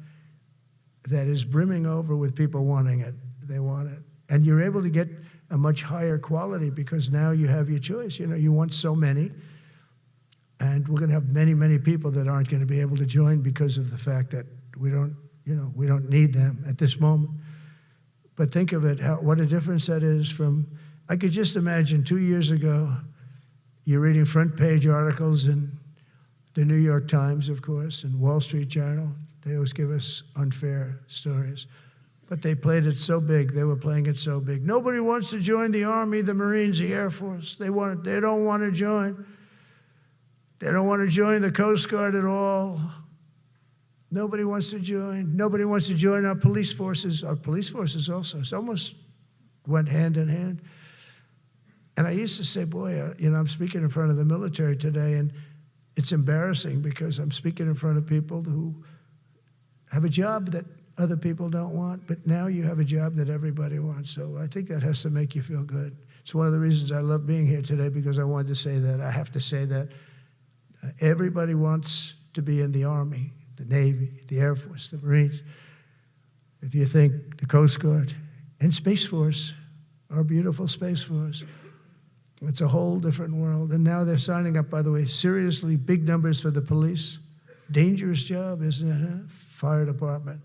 that is brimming over with people wanting it. They want it. And you're able to get a much higher quality because now you have your choice. You want so many. And we're going to have many, many people that aren't going to be able to join because of the fact that we don't need them at this moment. But think of it, what a difference that is from, I could just imagine 2 years ago, you're reading front page articles in the New York Times, of course, and Wall Street Journal. They always give us unfair stories. But they played it so big. They were playing it so big. Nobody wants to join the Army, the Marines, the Air Force. They don't want to join. They don't want to join the Coast Guard at all. Nobody wants to join. Nobody wants to join our police forces. Our police forces also. It's almost went hand in hand. And I used to say, boy, I'm speaking in front of the military today, and it's embarrassing because I'm speaking in front of people who have a job that other people don't want, but now you have a job that everybody wants. So I think that has to make you feel good. It's one of the reasons I love being here today, because I wanted to say that. I have to say that everybody wants to be in the Army, the Navy, the Air Force, the Marines. If you think the Coast Guard and Space Force, our beautiful Space Force, it's a whole different world. And now they're signing up, by the way, seriously big numbers for the police. Dangerous job, isn't it? Huh? Fire department.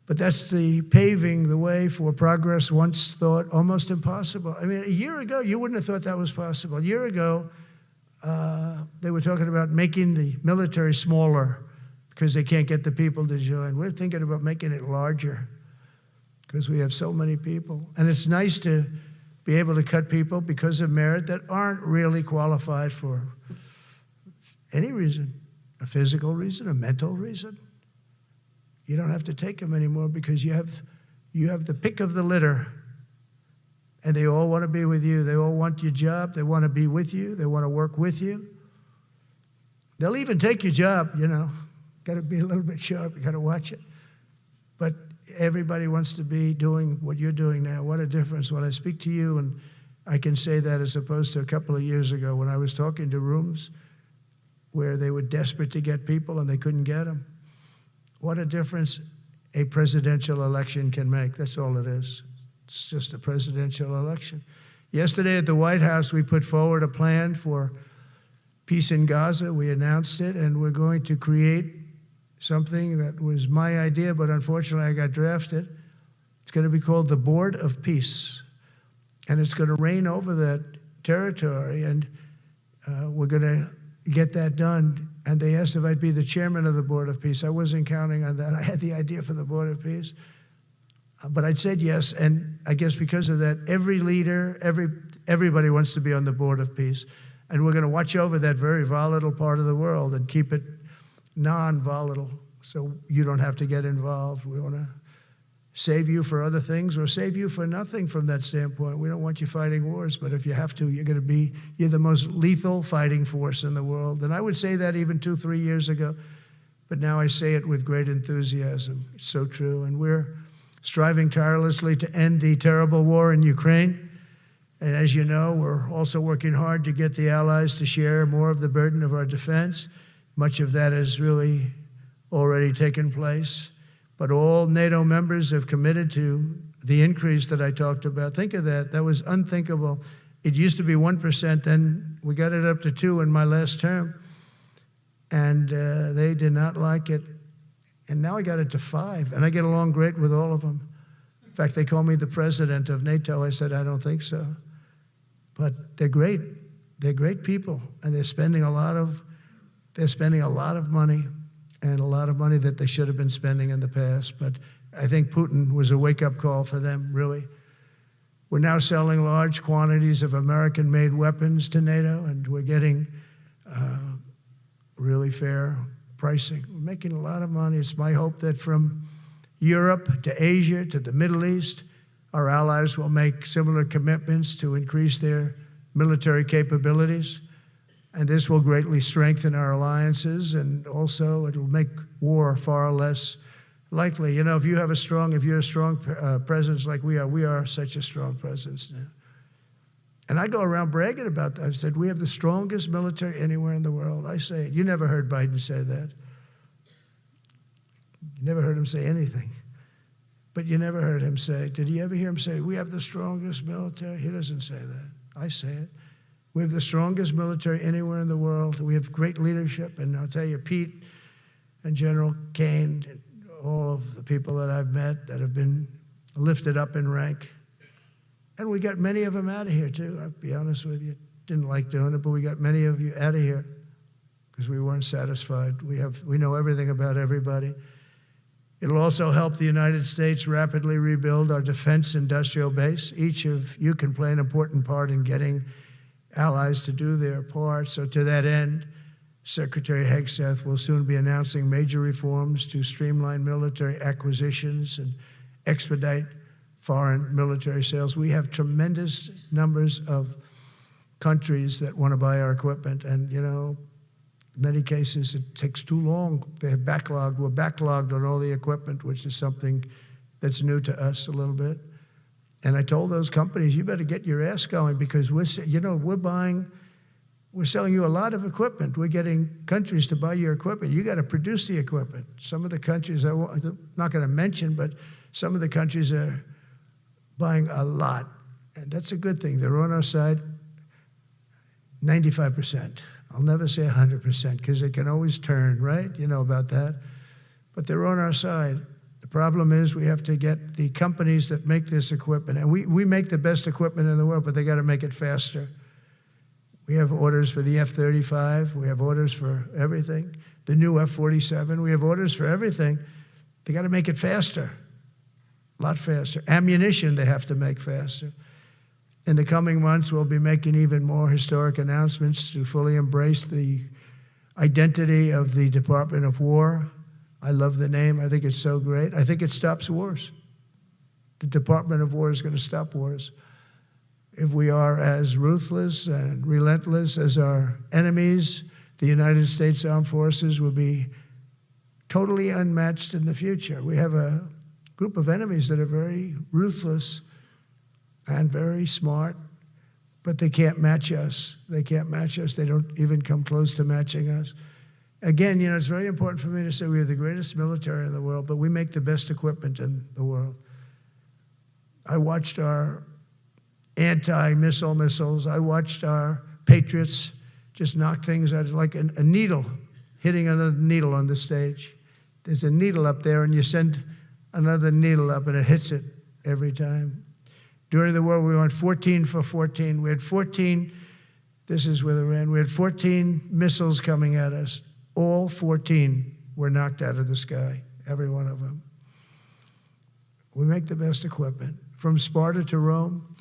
But that's the paving the way for progress once thought almost impossible. I mean, a year ago, you wouldn't have thought that was possible. A year ago, they were talking about making the military smaller because they can't get the people to join. We're thinking about making it larger because we have so many people. And it's nice to be able to cut people because of merit that aren't really qualified for any reason, a physical reason, a mental reason. You don't have to take them anymore because you have the pick of the litter, and they all want to be with you. They all want your job. They want to be with you. They want to work with you. They'll even take your job, Got to be a little bit sharp. You got to watch it. But everybody wants to be doing what you're doing now. What a difference when I speak to you, and I can say that as opposed to a couple of years ago when I was talking to rooms where they were desperate to get people and they couldn't get them. What a difference a presidential election can make. That's all it is. It's just a presidential election. Yesterday at the White House, we put forward a plan for peace in Gaza. We announced it, and we're going to create something that was my idea, but unfortunately I got drafted. It's going to be called the Board of Peace, and it's going to reign over that territory, and we're going to get that done. And they asked if I'd be the chairman of the Board of Peace. I wasn't counting on that. I had the idea for the Board of Peace, but I said yes, and I guess because of that, every leader, everybody wants to be on the Board of Peace, and we're going to watch over that very volatile part of the world and keep it non-volatile, so you don't have to get involved. We want to save you for other things or save you for nothing from that standpoint. We don't want you fighting wars, but if you have to, you're the most lethal fighting force in the world. And I would say that even 2-3 years ago, but now I say it with great enthusiasm. It's so true. And we're striving tirelessly to end the terrible war in Ukraine. And as you know, we're also working hard to get the allies to share more of the burden of our defense. Much of that has really already taken place. But all NATO members have committed to the increase that I talked about. Think of that. That was unthinkable. It used to be 1%, then we got it up to 2% in my last term. And they did not like it. And now I got it to 5%, and I get along great with all of them. In fact, they call me the president of NATO. I said, I don't think so. But they're great. They're great people, and they're spending a lot of money, and a lot of money that they should have been spending in the past. But I think Putin was a wake-up call for them, really. We're now selling large quantities of American-made weapons to NATO, and we're getting really fair pricing. We're making a lot of money. It's my hope that from Europe to Asia to the Middle East, our allies will make similar commitments to increase their military capabilities. And this will greatly strengthen our alliances, and also it'll make war far less likely. If you're a strong presence like we are such a strong presence now. And I go around bragging about that. I said, we have the strongest military anywhere in the world. I say it. You never heard Biden say that. You never heard him say anything. But you never heard him say, did you ever hear him say, we have the strongest military? He doesn't say that. I say it. We have the strongest military anywhere in the world. We have great leadership. And I'll tell you, Pete and General Kane, and all of the people that I've met that have been lifted up in rank. And we got many of them out of here, too. I'll be honest with you. Didn't like doing it, but we got many of you out of here because we weren't satisfied. We know everything about everybody. It'll also help the United States rapidly rebuild our defense industrial base. Each of you can play an important part in getting allies to do their part. So to that end, Secretary Hegseth will soon be announcing major reforms to streamline military acquisitions and expedite foreign military sales. We have tremendous numbers of countries that want to buy our equipment, and in many cases, it takes too long. They have backlogged. We're backlogged on all the equipment, which is something that's new to us a little bit. And I told those companies, you better get your ass going because we're selling you a lot of equipment. We're getting countries to buy your equipment. You got to produce the equipment. Some of the countries, I'm not going to mention, but some of the countries are buying a lot. And that's a good thing. They're on our side 95%. I'll never say 100% because it can always turn, right? You know about that. But they're on our side. The problem is we have to get the companies that make this equipment, and we make the best equipment in the world, but they got to make it faster. We have orders for the F-35. We have orders for everything. The new F-47. We have orders for everything. They got to make it faster, a lot faster. Ammunition they have to make faster. In the coming months, we'll be making even more historic announcements to fully embrace the identity of the Department of War. I love the name. I think it's so great. I think it stops wars. The Department of War is going to stop wars. If we are as ruthless and relentless as our enemies, the United States Armed Forces will be totally unmatched in the future. We have a group of enemies that are very ruthless and very smart, but they can't match us. They can't match us. They don't even come close to matching us. Again, it's very important for me to say we have the greatest military in the world, but we make the best equipment in the world. I watched our anti-missile missiles. I watched our Patriots just knock things out like a needle, hitting another needle on the stage. There's a needle up there, and you send another needle up, and it hits it every time. During the war, we went 14 for 14. We had 14, this is with Iran, we had 14 missiles coming at us. All 14 were knocked out of the sky, every one of them. We make the best equipment. From Sparta to Rome,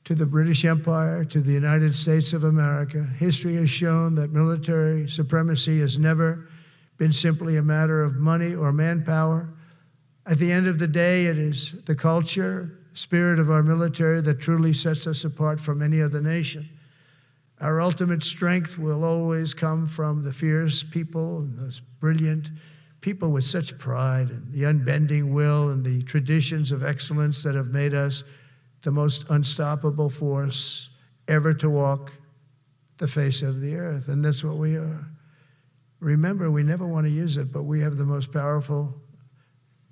to the British Empire, to the United States of America, history has shown that military supremacy has never been simply a matter of money or manpower. At the end of the day, it is the culture, spirit of our military that truly sets us apart from any other nation. Our ultimate strength will always come from the fierce people and those brilliant people with such pride and the unbending will and the traditions of excellence that have made us the most unstoppable force ever to walk the face of the earth. And that's what we are. Remember, we never want to use it, but we have the most powerful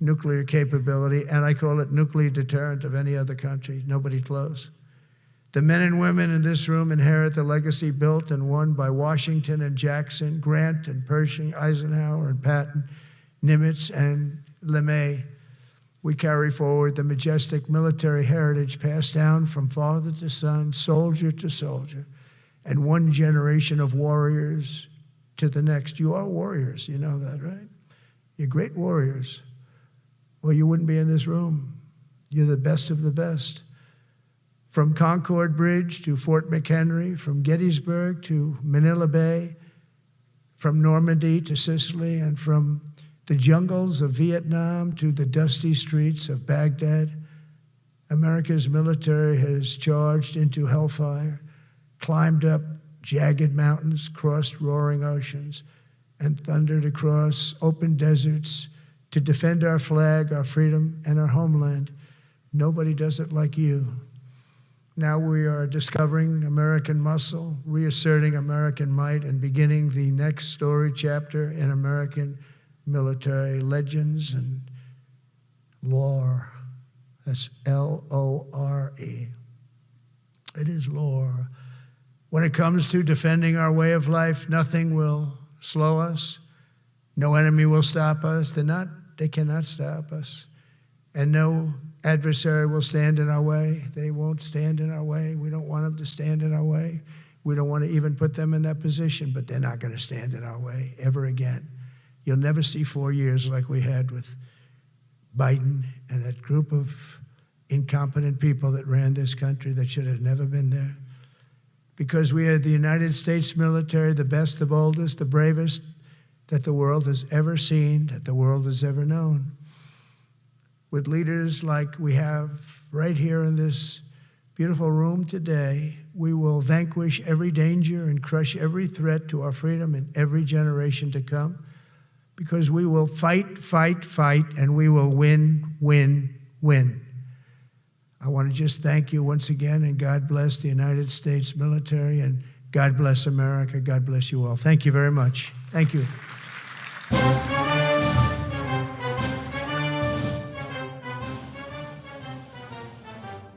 nuclear capability, and I call it nuclear deterrent of any other country. Nobody close. The men and women in this room inherit the legacy built and won by Washington and Jackson, Grant and Pershing, Eisenhower and Patton, Nimitz and LeMay. We carry forward the majestic military heritage passed down from father to son, soldier to soldier, and one generation of warriors to the next. You are warriors, you know that, right? You're great warriors, or you wouldn't be in this room. You're the best of the best. From Concord Bridge to Fort McHenry, from Gettysburg to Manila Bay, from Normandy to Sicily, and from the jungles of Vietnam to the dusty streets of Baghdad, America's military has charged into hellfire, climbed up jagged mountains, crossed roaring oceans, and thundered across open deserts to defend our flag, our freedom, and our homeland. Nobody does it like you. Now we are discovering American muscle, reasserting American might, and beginning the next story chapter in American military legends and lore. That's Lore. It is lore. When it comes to defending our way of life, nothing will slow us. No enemy will stop us. They cannot stop us. And no adversary will stand in our way. They won't stand in our way. We don't want them to stand in our way. We don't want to even put them in that position, but they're not going to stand in our way ever again. You'll never see 4 years like we had with Biden and that group of incompetent people that ran this country that should have never been there. Because we had the United States military, the best, the boldest, the bravest that the world has ever seen, that the world has ever known. With leaders like we have right here in this beautiful room today, we will vanquish every danger and crush every threat to our freedom in every generation to come, because we will fight, fight, fight, and we will win, win, win. I want to just thank you once again, and God bless the United States military, and God bless America. God bless you all. Thank you very much. Thank you.